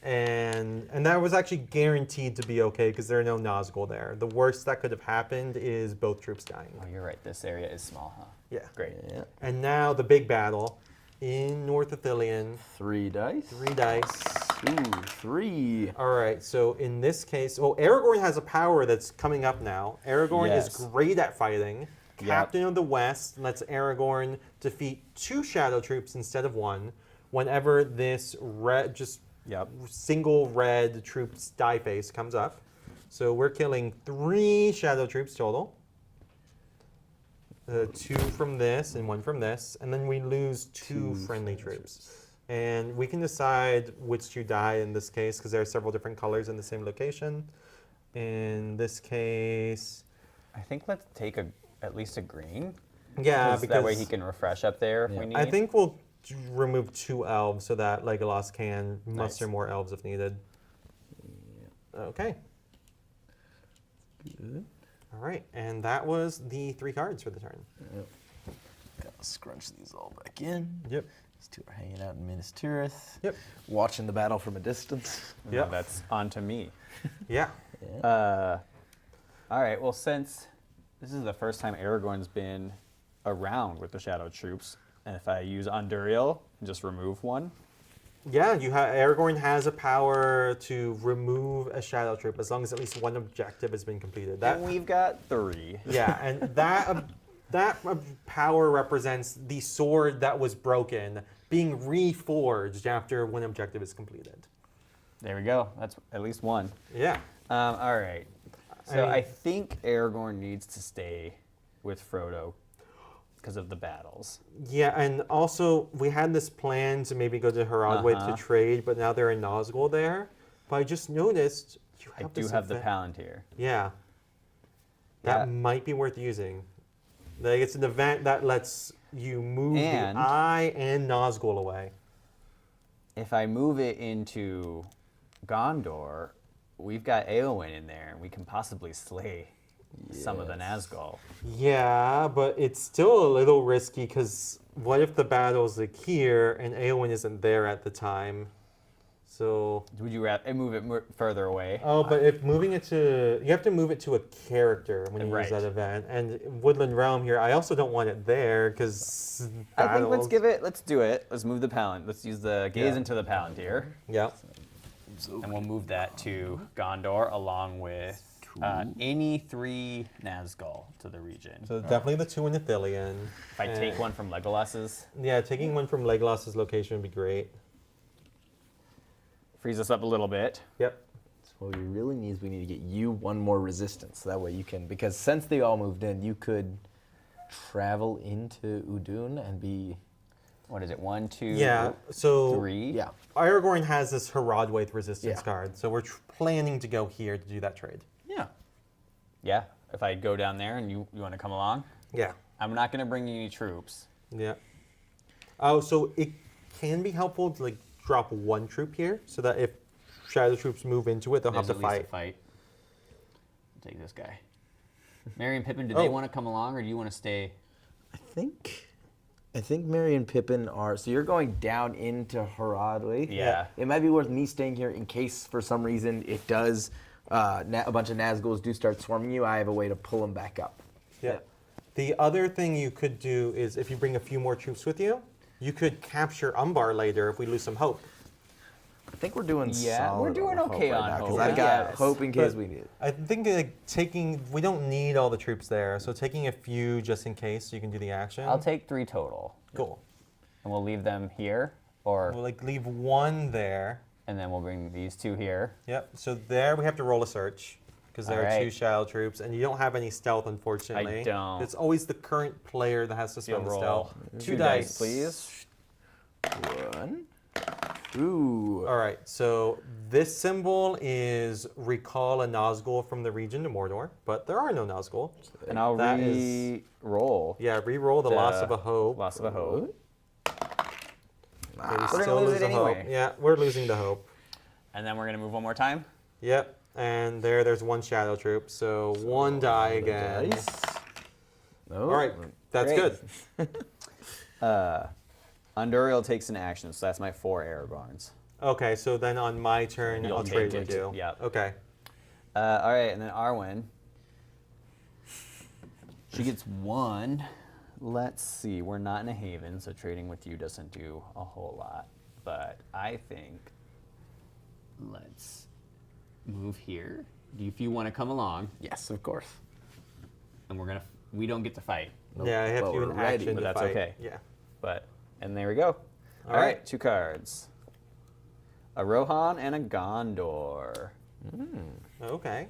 And that was actually guaranteed to be okay because there are no Nazgul there. The worst that could have happened is both troops dying. Oh, you're right. This area is small, huh? Yeah. Great. Yeah. And now the big battle in North Ithilien. 3 dice. 3 dice. 2, 3. All right, so in this case, well, Aragorn has a power that's coming up now. Aragorn is Yes. great at fighting. Yep. Captain of the West lets Aragorn defeat 2 shadow troops instead of 1 whenever this red, just single red troop's die face comes up. So we're killing 3 shadow troops total. 2 from this and 1 from this, and then we lose 2 friendly troops. And we can decide which 2 die in this case because there are several different colors in the same location. In this case, I think let's take at least a green. yeah, Because that way he can refresh up there if we need. I think we'll remove 2 elves so that Legolas can muster more elves if needed. Okay. Good. All right, and that was the 3 cards for the turn. Yep. Gotta scrunch these all back in. Yep. These 2 are hanging out in Minas Tirith. Yep. Watching the battle from a distance. Yep. That's on to me. Yeah. All right. Well, since this is the first time Aragorn's been around with the Shadow Troops, and if I use Anduriel and just remove 1, Yeah, Aragorn has a power to remove a shadow troop as long as at least 1 objective has been completed. and we've got 3. Yeah, and that power represents the sword that was broken being reforged after 1 objective is completed. There we go. That's at least 1. Yeah. All right. So I mean- I think Aragorn needs to stay with Frodo because of the battles. Yeah, and also we had this plan to maybe go to Haradway to trade, but now there are Nazgul there. But I just noticed you I have do this have the event- Palantir. Yeah. That Yeah. might be worth using. Like it's an event that lets you move And- the Eye and Nazgul away. If I move it into Gondor, we've got Eowyn in there, and we can possibly slay some of the Nazgul. Yeah, but it's still a little risky because what if the battle's like here and Eowyn isn't there at the time? So. Would you rather move it further away? Oh, but if moving it to, you have to move it to a character when you Right. use that event. And Woodland Realm here, I also don't want it there because I think let's do it. Let's move the Palantir. Let's use the gaze Yeah. into the Palantir, Yeah. and we'll move that to Gondor along with any 3 Nazgul to the region. So definitely the 2 in Ithilien. If I take one from Legolas's, Yeah, taking one from Legolas's location would be great. frees us up a little bit. Yep. what we really need is we need to get you one more resistance. So that way you can, because since they all moved in, you could travel into Udun and be. What is it? 1, 2, Yeah, so 3. Yeah. Aragorn has this Haradwaith resistance Yeah. card, so we're planning to go here to do that trade. Yeah. Yeah. If I go down there and you want to come along, Yeah. I'm not going to bring you any troops. Yeah. Oh, so it can be helpful to like drop one troop here, so that if shadow troops move into it, they'll There's have to at least fight. a fight. Take this guy. Merry and Pippin, do they Oh. want to come along, or do you want to stay? I think Merry and Pippin are. So you're going down into Haradway. Yeah. It might be worth me staying here in case for some reason it does. A bunch of Nazguls do start swarming you. I have a way to pull them back up. Yeah. The other thing you could do is if you bring a few more troops with you, you could capture Umbar later if we lose some hope. I think we're doing Yeah, solid we're doing on okay hope on right now, hope, I've got yes. hope in case But we need it. I think like we don't need all the troops there, so taking a few just in case so you can do the action. I'll take 3 total, Cool. and we'll leave them here, or We'll like leave one there. and then we'll bring these 2 here. Yep. So there we have to roll a search because there are Alright. 2 shadow troops, and you don't have any stealth, unfortunately. don't. It's always the current player that has to You'll spend the roll stealth. 2 dice, please. 1. Ooh. All right. So this symbol is recall a Nazgul from the region to Mordor, but there are no Nazgul. And I'll That is- re-roll. Yeah. Re-roll the loss of a hope. Loss of a hope. Okay, we We're still gonna lose lose it a hope. anyway. Yeah, we're losing the hope. And then we're going to move one more time. Yep. And there's 1 shadow troop. So 1 die again. Dice. No. All right. That's Great. good. Unduriel takes an action, so that's my 4 Aragorns. Okay. So then on my turn, You'll I'll take trade it. with you. Yep. Okay. All right, and then Arwen. She gets 1. Let's see, we're not in a haven, so trading with you doesn't do a whole lot. But I think let's move here. If you want to come along, Yes, of course. and we don't get to fight. Nope. Yeah, I have But to do we're an ready. action But to that's fight. okay. Yeah. And there we go. All right. right, 2 cards. A Rohan and a Gondor. Okay.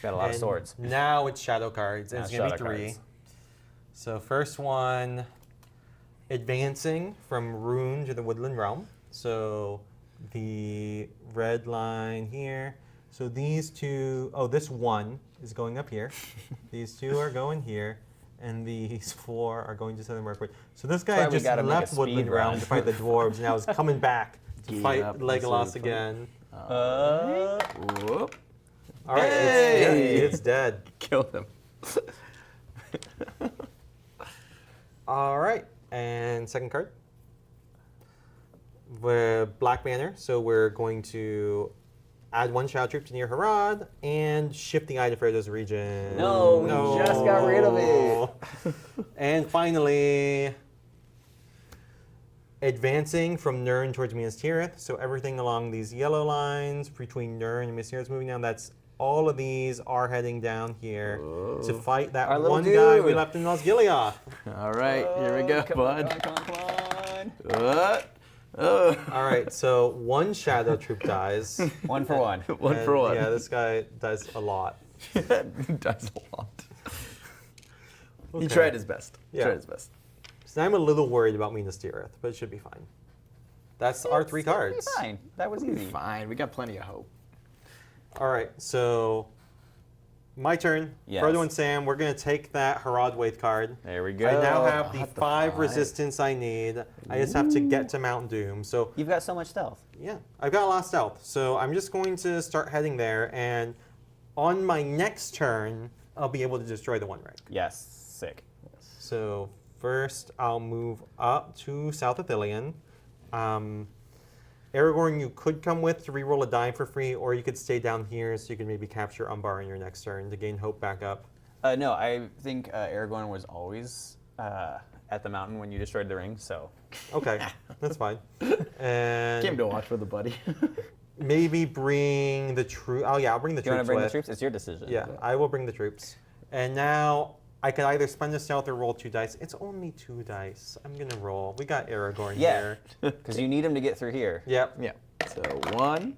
Got a lot of And swords. Now it's shadow cards, and Now it's going to be shadow 3. cards. So first one, advancing from Rune to the Woodland Realm. So the red line here. So these 2, this 1 is going up here. These 2 are going here. And these 4 are going to Southern Mirkwood. So this guy Why we just gotta make a left speed Woodland run. Realm to fight the dwarves. Now is coming back to Get fight up and Legolas see the again. Whoop. All right, Hey! it's dead. Kill them. All right, and second card. We're Black Banner, so we're going to add 1 shadow troop to near Harad and shift the eye to Frodo's region. No, we just got rid of it. And finally, advancing from Nirn towards Minas Tirith. So everything along these yellow lines between Nirn and Minas Tirith is moving down. That's all of these are heading down here to fight that Our little one guy we dude. left in Osgiliath. All right, here we go, Come bud. on, come on, come on. What? Oh. All right, so 1 shadow troop dies. 1 for 1. One And, for one. Yeah, this guy does a lot. Does a lot. He Okay. tried his best. Yeah. Tried his best. So I'm a little worried about Minas Tirith, but it should be fine. That's our 3 It'll be cards. Fine. That was easy. Fine, we got plenty of hope. All right, so my turn. Yes. Frodo and Sam, we're going to take that Haradwaith card. There we go. I now have the Not the 5 5. resistance I need. I just have to get to Mount Doom. So You've got so much stealth. yeah, I've got a lot of stealth. So I'm just going to start heading there, and on my next turn, I'll be able to destroy the One Ring. Yes. Sick. So first, I'll move up to South Ithilien. Aragorn, you could come with to reroll a die for free, or you could stay down here so you can maybe capture Umbar in your next turn to gain hope back up. No, I think Aragorn was always at the mountain when you destroyed the ring, so. Okay, that's fine. And Came to watch with a buddy. maybe bring the troop. Oh yeah, I'll bring the Do you want troops to bring the with. troops? It's your decision. Yeah, I will bring the troops. And now I could either spend a stealth or roll 2 dice. It's only 2 dice. I'm gonna roll. We got Aragorn Yeah. here. Because you need him to get through here. Yep. Yeah. So 1,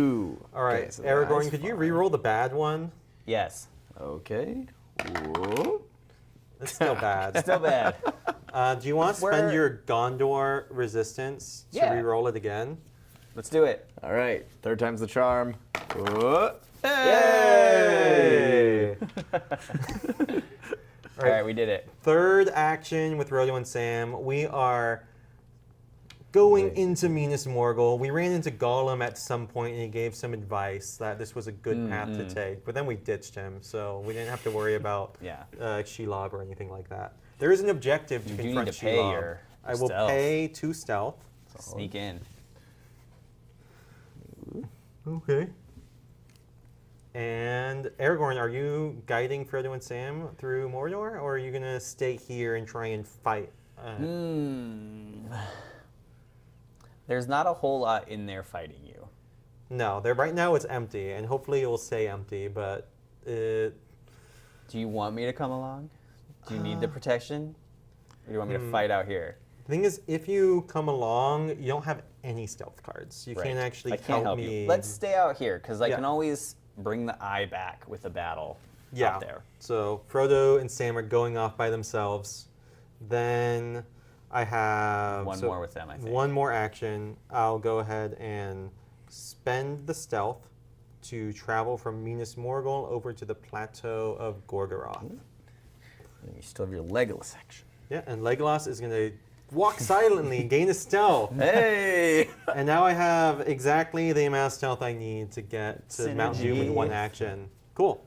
2. All right, Okay, so Aragorn, that's could you fine. re-roll the bad one? Yes. Okay. Whoa. It's still bad. Still bad. Do you want to spend We're- your Gondor resistance to Yeah. re-roll it again? Let's do it. All right. 3rd time's the charm. Whoa. Yay! All right, we did it. Third action with Frodo and Sam. We are going into Minas Morgul. We ran into Gollum at some point, and he gave some advice that this was a good path to take. But then we ditched him, so we didn't have to worry about Yeah. Shelob or anything like that. There is an objective to You do confront need to pay Shelob. your I will stealth. pay 2 stealth. Sneak in. Okay. And Aragorn, are you guiding Frodo and Sam through Mordor, or are you gonna stay here and try and fight? There's not a whole lot in there fighting you. No, there right now it's empty, and hopefully it will stay empty. But Do you want me to come along? Do you need the protection? Or do you want me to fight out here? the thing is, if you come along, you don't have any stealth cards. You Right. can't actually I can't help me. you. Let's stay out here, because I Yeah. can always bring the eye back with a battle Yeah. out there. So Frodo and Sam are going off by themselves. Then I have One more with them, I think. One more action. I'll go ahead and spend the stealth to travel from Minas Morgul over to the plateau of Gorgoroth. And you still have your Legolas action. Yeah, and Legolas is going to walk silently, gain a stealth. Hey! And now I have exactly the amount of stealth I need to get to Mount Doom in Synergy. one action. Cool.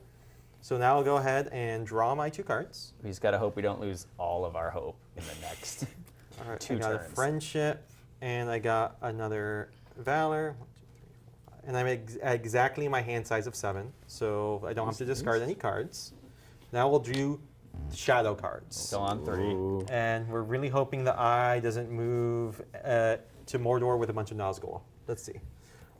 So now I'll go ahead and draw my 2 cards. We just gotta hope we don't lose all of our hope in the next. All right, 2 I got a turns. friendship, and I got another valor. 1, 2, 3, 4, 5. And I'm exactly my hand size of 7, so I don't have to discard any cards. Now we'll do shadow cards. So on 3. Ooh. And we're really hoping the eye doesn't move to Mordor with a bunch of Nazgul. Let's see.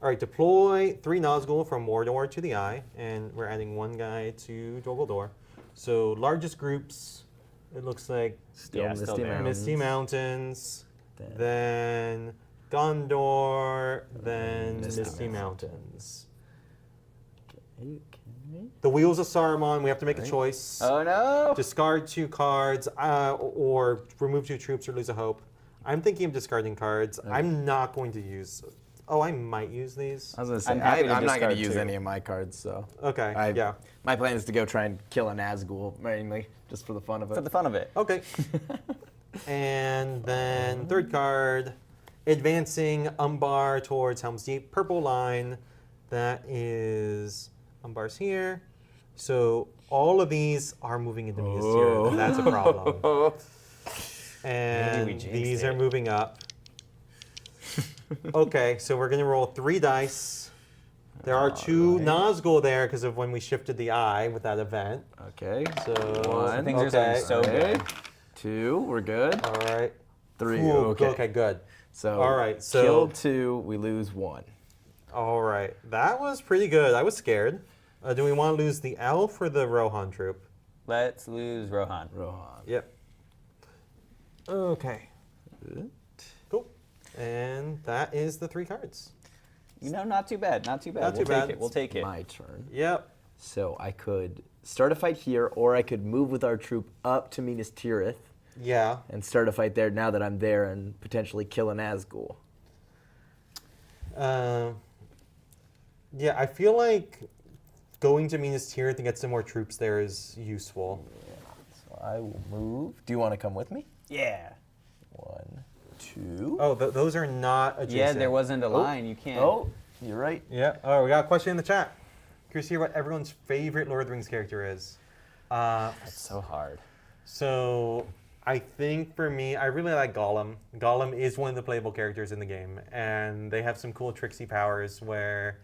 All right, deploy 3 Nazgul from Mordor to the eye, and we're adding 1 guy to Dol Guldur. So largest groups, it looks like Still Yeah, Misty still there. Mountains. Misty Mountains, Then- then Gondor, then Misty Misty Mountains. Mountains. Okay. The Wheels of Saruman, we have to make a Right. choice. Oh no! Discard 2 cards, or remove 2 troops or lose a hope. I'm thinking of discarding cards. I'm not going to use. Oh, I might use these. I was gonna say I'm happy to I'm not gonna discard use 2. any of my cards, so. Okay, yeah. My plan is to go try and kill a Nazgul mainly, just for the fun of it. For the fun of it. Okay. And then 3rd card, advancing Umbar towards Helm's Deep. Purple line, that is Umbar's here. So all of these are moving into Minas Tirith, and that's a problem. And we jinxed these are it. moving up. Okay, so we're gonna roll 3 dice. There are 2 Nazgul there because of when we shifted the eye with that event. Okay. So One. Things are going so Okay. good. 2, we're good. All right. 3, Ooh, okay. Okay, good. So, All right, so- kill 2, we lose 1. All right, that was pretty good. I was scared. Do we want to lose the elf or the Rohan troop? Let's lose Rohan. Rohan. Yep. Okay. Good. Cool. And that is the 3 cards. You know, not too bad. Not too bad. Not we'll too bad. take it. We'll take it. My turn. Yep. So I could start a fight here, or I could move with our troop up to Minas Tirith Yeah. and start a fight there now that I'm there and potentially kill an Nazgul. Yeah, I feel like going to Minas Tirith to get some more troops there is useful. So I will move. Do you want to come with me? Yeah. 1, 2. Oh, those are not adjacent. Yeah, there wasn't a line. You can't. Oh, you're right. Yeah. Oh, we got a question in the chat. Curious to hear what everyone's favorite Lord of the Rings character is. It's so hard. So I think for me, I really like Gollum. Gollum is one of the playable characters in the game, and they have some cool tricksy powers where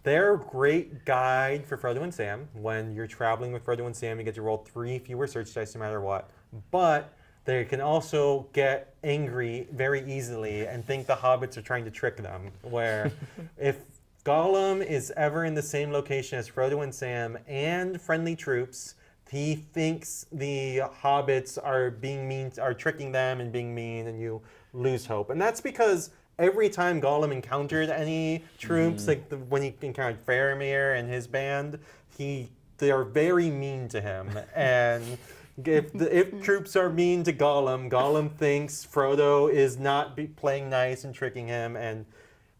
they're a great guide for Frodo and Sam. When you're traveling with Frodo and Sam, you get to roll 3 fewer search dice no matter what. But they can also get angry very easily and think the hobbits are trying to trick them. Where if Gollum is ever in the same location as Frodo and Sam and friendly troops, he thinks the hobbits are being mean, are tricking them and being mean, and you lose hope. And that's because every time Gollum encountered any troops, like when he encountered Faramir and his band, they are very mean to him. And if troops are mean to Gollum, Gollum thinks Frodo is not playing nice and tricking him and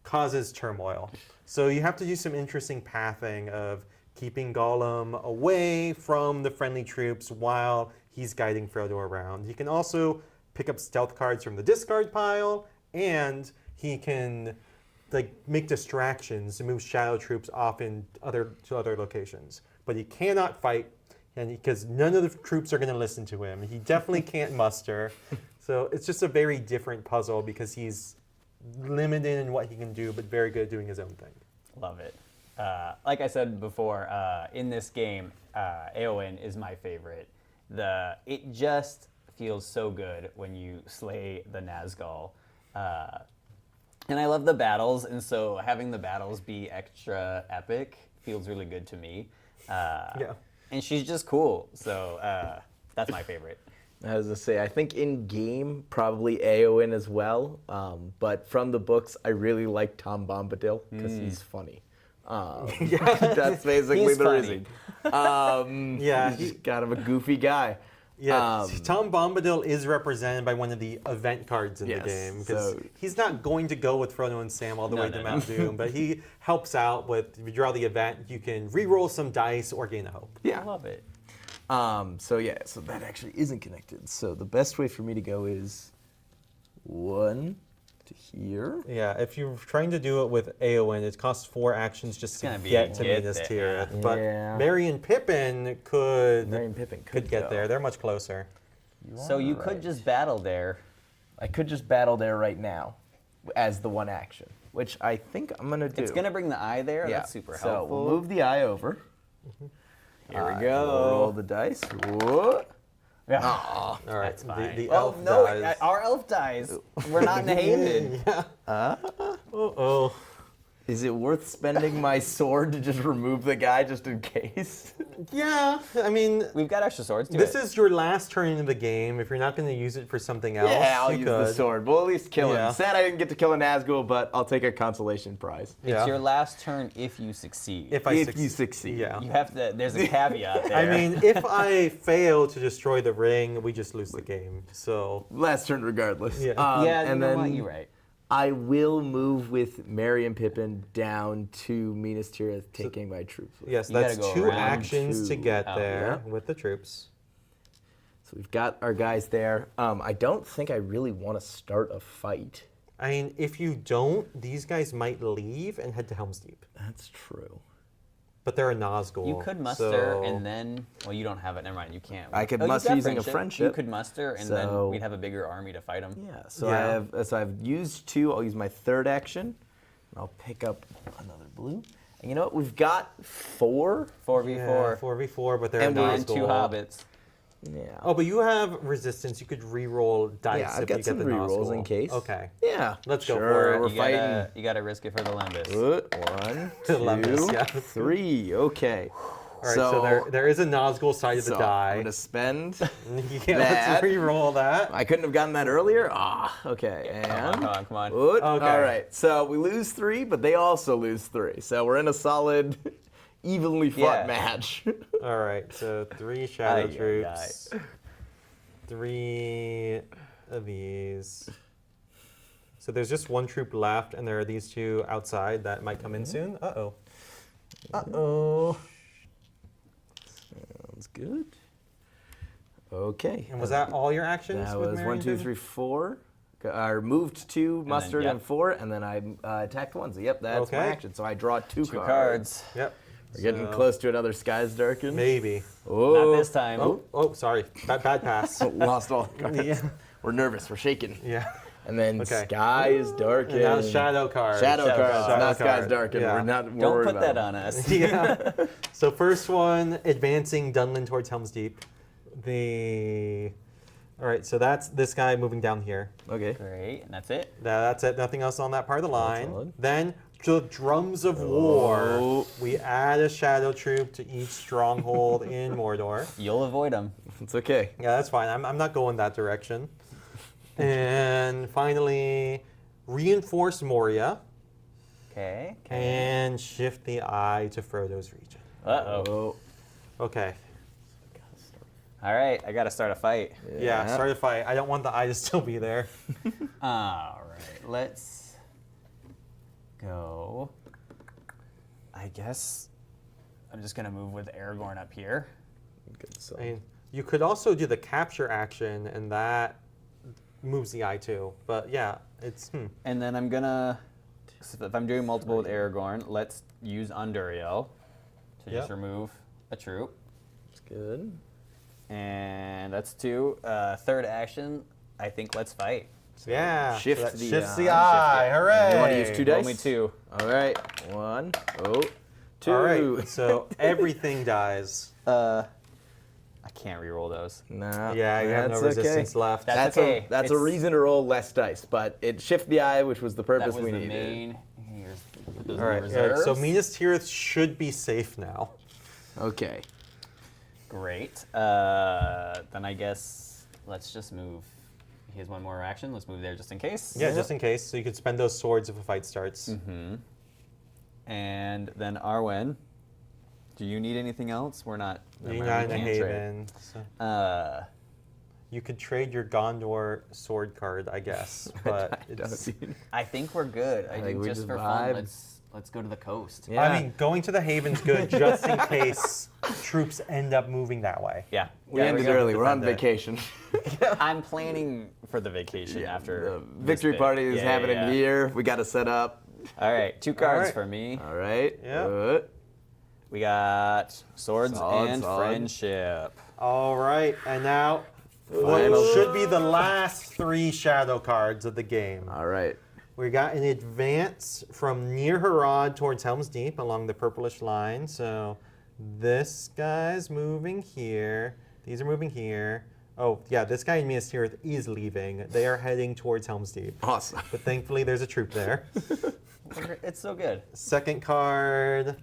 causes turmoil. So you have to do some interesting pathing of keeping Gollum away from the friendly troops while he's guiding Frodo around. He can also pick up stealth cards from the discard pile, and he can make distractions to move shadow troops off to other locations. But he cannot fight, and because none of the troops are going to listen to him. He definitely can't muster. So it's just a very different puzzle because he's limited in what he can do, but very good at doing his own thing. Love it. Like I said before, in this game, Éowyn is my favorite. It just feels so good when you slay the Nazgul. And I love the battles, and so having the battles be extra epic feels really good to me. Yeah. And she's just cool, so that's my favorite. I was gonna say, I think in game probably Éowyn as well, but from the books I really like Tom Bombadil because he's funny. That's basically He's the funny. reason. Yeah, he's kind of a goofy guy. Yeah, Tom Bombadil is represented by one of the event cards in the Yes, game because so- he's not going to go with Frodo and Sam all the way to Mount Doom, but he helps out with, if you draw the event, you can re-roll some dice or gain a hope. Yeah. I love it. So that actually isn't connected. So the best way for me to go is 1 to here. Yeah, if you're trying to do it with Éowyn, it costs 4 actions just to gonna be get to get Minas there. Tirith. But Yeah. Merry and Pippin could could get go. there. They're much closer. So you could just battle there. I could just battle there right now as the one action, which I think I'm going to do. It's gonna bring the eye there. yeah. That's super So helpful. we'll move the eye over. Here we We'll go. roll the dice. Whoa. Yeah. All right, That's fine. the Oh elf no, dies. our elf dies. We're not hated. Uh-oh. Is it worth spending my sword to just remove the guy just in case? Yeah, I mean, We've got extra swords. Do this it. is your last turn in the game. If you're not going to use it for something else, Yeah, I'll you use could. the sword. We'll at least kill Yeah. him. Sad I didn't get to kill a Nazgul, but I'll take a consolation prize. Yeah. It's your last turn if you succeed. If you succeed. Yeah. You have to. There's a caveat there. I mean, if I fail to destroy the ring, we just lose the game. So, Last turn regardless. Yeah. yeah, you and know then what? You're right. I will move with Merry and Pippin down to Minas Tirith, taking my troops. with me. yes, You that's gotta go 2 around actions to two. get Oh, there yeah. with the troops. So we've got our guys there. I don't think I really want to start a fight. I mean, if you don't, these guys might leave and head to Helm's Deep. That's true. But they're a Nazgul. You could muster so- and then. Well, you don't have it. Never mind. You can't. I could you've muster got using a friendship. You could muster and then So- we'd have a bigger army to fight them. Yeah. So Yeah. I've used 2. I'll use my third action. And I'll pick up another blue. And you know what? We've got 4. 4v4. 4v4, but they're And a we're And Nazgul. 2 hobbits. Yeah. Oh, but you have resistance. You could re-roll dice Yeah, I've if got you some get the re-rolls Nazgul. in case. Okay. Yeah. Let's go sure, for it. We're You fighting. You gotta risk it for the Lembus. Good. 1, Lembus, 2, yeah. 3. Okay. All right, so there is a Nazgul side of the so die. I'm gonna spend. Yeah, that. let's re-roll that. I couldn't have gotten that earlier. Okay. And Come on. Good. Okay. All right. So we lose 3, but they also lose 3. So we're in a solid, evenly fought Yeah. match. All right, so 3 shadow Ay, ay, troops. 3 of these. So there's just 1 troop left, and there are these 2 outside that might come in soon. Uh-oh. Uh-oh. Sounds good. Okay. And was that all your actions? That with was Merry 1, and 2, Pippin? 3, 4. I moved 2, mustered, yep. and 4, and then I attacked 1. So yep, that's my Okay. action. So I draw 2 2 cards. Yep. We're getting So, close to another Skies Darken. Maybe. Oh, Not this time. Oh, sorry. Bad pass. lost all the cards. Yeah. We're nervous. We're shaking. Yeah. And then Okay. Skies Darken. And now shadow cards. Shadow cards, Shadow not Skies card. Darken. Yeah. We're not Don't worried put about that them. on us. Yeah. So first one, advancing Dunlin towards Helm's Deep. All right, so that's this guy moving down here. Okay. Great, and that's it. That's it. Nothing else on that part of the line. solid. Then the drums of war. Oh. We add a shadow troop to each stronghold in Mordor. You'll avoid them. It's okay. Yeah, that's fine. I'm not going that direction. And finally, reinforce Moria, Okay. and shift the eye to Frodo's region. Uh-oh. Okay. All right, I got to start a fight. Yeah, start a fight. I don't want the eye to still be there. All right, let's go. I guess I'm just going to move with Aragorn up here. Good I mean, you could also do the capture action, and that moves the eye too. But yeah, it's... And then I'm going to, if I'm doing multiple with Aragorn, let's use Unduriel to just Yep. remove a troop. That's good. And that's 2. Third action, I think let's fight. Yeah. Shift so that the shifts eye. the eye. Shift it. Hooray! You wanna use 2 dice? Roll me 2. All right. 1. Oh. 2. All right, so everything dies. I can't re-roll those. Nah, Yeah, you have no that's resistance left. That's a okay. that's a It's- reason to roll less dice, but it shift the eye, which was the That purpose was we the needed. main. Here's those All right, reserves. so Minas Tirith should be safe now. Okay. Great. Then I guess let's just move. He has one more action. Let's move there just in case. Yeah, just in case, so you could spend those swords if a fight starts. And then Arwen, do you need anything else? We're not. You're we not in a can't trade. haven. So. You could trade your Gondor sword card, I guess, but it's... I think we're good. I think think we just just for vibe. fun, let's go to the coast. Yeah. I mean, going to the haven's good just in case troops end up moving that way. Yeah. We Yeah, ended we're gonna early. We're on defend it. vacation. I'm planning for the vacation after The this victory bit. party is Yeah, happening yeah. here. We got to set up. All right, 2 cards right. for me. All right. Yeah. Good. We got swords Solid, and solid. friendship. All right, and now Final. what should be the last 3 shadow cards of the game. All right. We got an advance from near Harad towards Helm's Deep along the purplish line. So this guy's moving here. These are moving here. Oh, yeah, this guy in Minas Tirith is leaving. They are heading towards Helm's Deep. Awesome. But thankfully, there's a troop there. It's so good. Second card,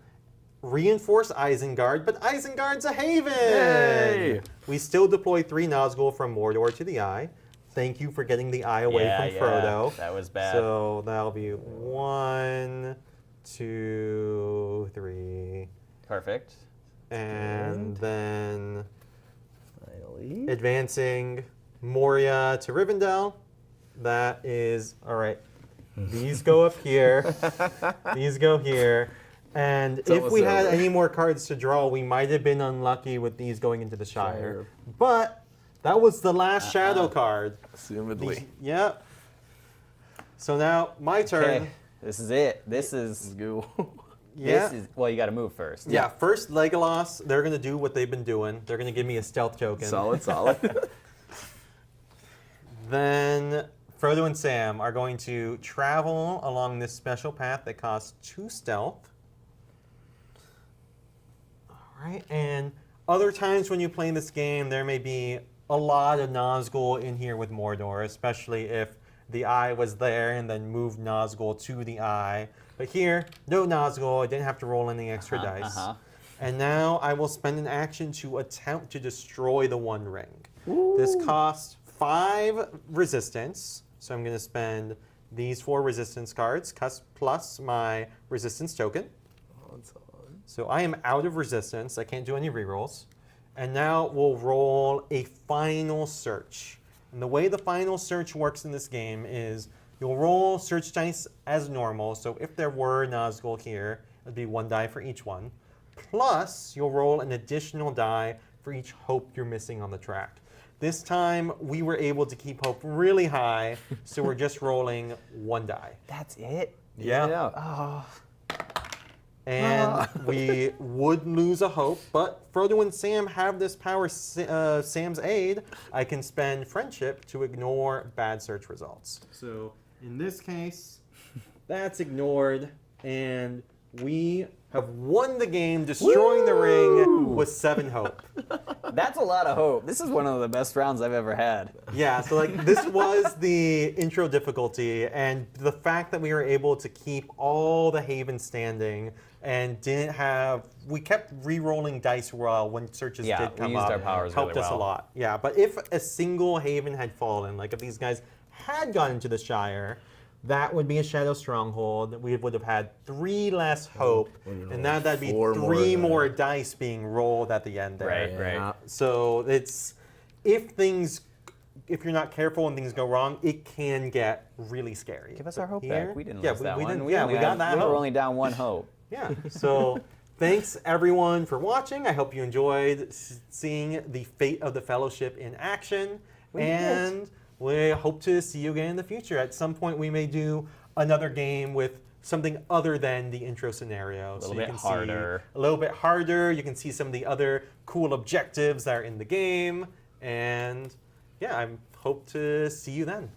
reinforce Isengard, but Isengard's a haven! Yay! We still deploy 3 Nazgul from Mordor to the Eye. Thank you for getting the eye away Yeah, from yeah, Frodo. that was bad. So that'll be 1, 2, 3. Perfect. And then Finally. advancing Moria to Rivendell. That is, all right. These go up here. These go here. And if almost we had over. any more cards to draw, we might have been unlucky with these going into the Shire. Shire. But that was the last shadow card. Assumedly. Yep. So now my turn. Okay, this is it. This Let's is. go. Yeah. This is. Well, you got to move first. Yeah, first Legolas, they're going to do what they've been doing. They're going to give me a stealth token. Solid, solid. Then Frodo and Sam are going to travel along this special path that costs 2 stealth. All right, and other times when you play this game, there may be a lot of Nazgul in here with Mordor, especially if the Eye was there and then moved Nazgul to the Eye. But here, no Nazgul. I didn't have to roll any extra dice. And now I will spend an action to attempt to destroy the One Ring. This costs 5 resistance, so I'm going to spend these 4 resistance cards plus my resistance token. Solid, solid. So I am out of resistance. I can't do any rerolls. And now we'll roll a final search. And the way the final search works in this game is you'll roll search dice as normal. So if there were Nazgul here, it'd be 1 die for each one. Plus, you'll roll an additional die for each hope you're missing on the track. This time, we were able to keep hope really high, so we're just rolling 1 die. That's it. Yeah. Oh. And we would lose a hope, but Frodo and Sam have this power, Sam's aid. I can spend friendship to ignore bad search results. So in this case, that's ignored, and we have won the game, destroying the ring with 7 hope. That's a lot of hope. This is one of the best rounds I've ever had. Yeah, so like this was the intro difficulty, and the fact that we were able to keep all the havens standing and we kept re-rolling dice well when searches Yeah, did we come used up. our powers helped really us a well. lot. Yeah, but if a single haven had fallen, like if these guys had gone into the Shire, that would be a Shadow Stronghold. We would have had 3 less hope, and now that'd be 4 3 more more dice being rolled at the end there. Right. So it's if you're not careful and things go wrong, it can get really scary. Give us our hope Here- back. We didn't yeah, lose that we one. didn't- We yeah, only we got had- that We were hope. only down 1 hope. Yeah. So thanks everyone for watching. I hope you enjoyed seeing the fate of the Fellowship in action. And we hope to see you again in the future. At some point, we may do another game with something other than the intro scenario. A little bit harder. A little bit harder. You can see some of the other cool objectives that are in the game. And yeah, I hope to see you then.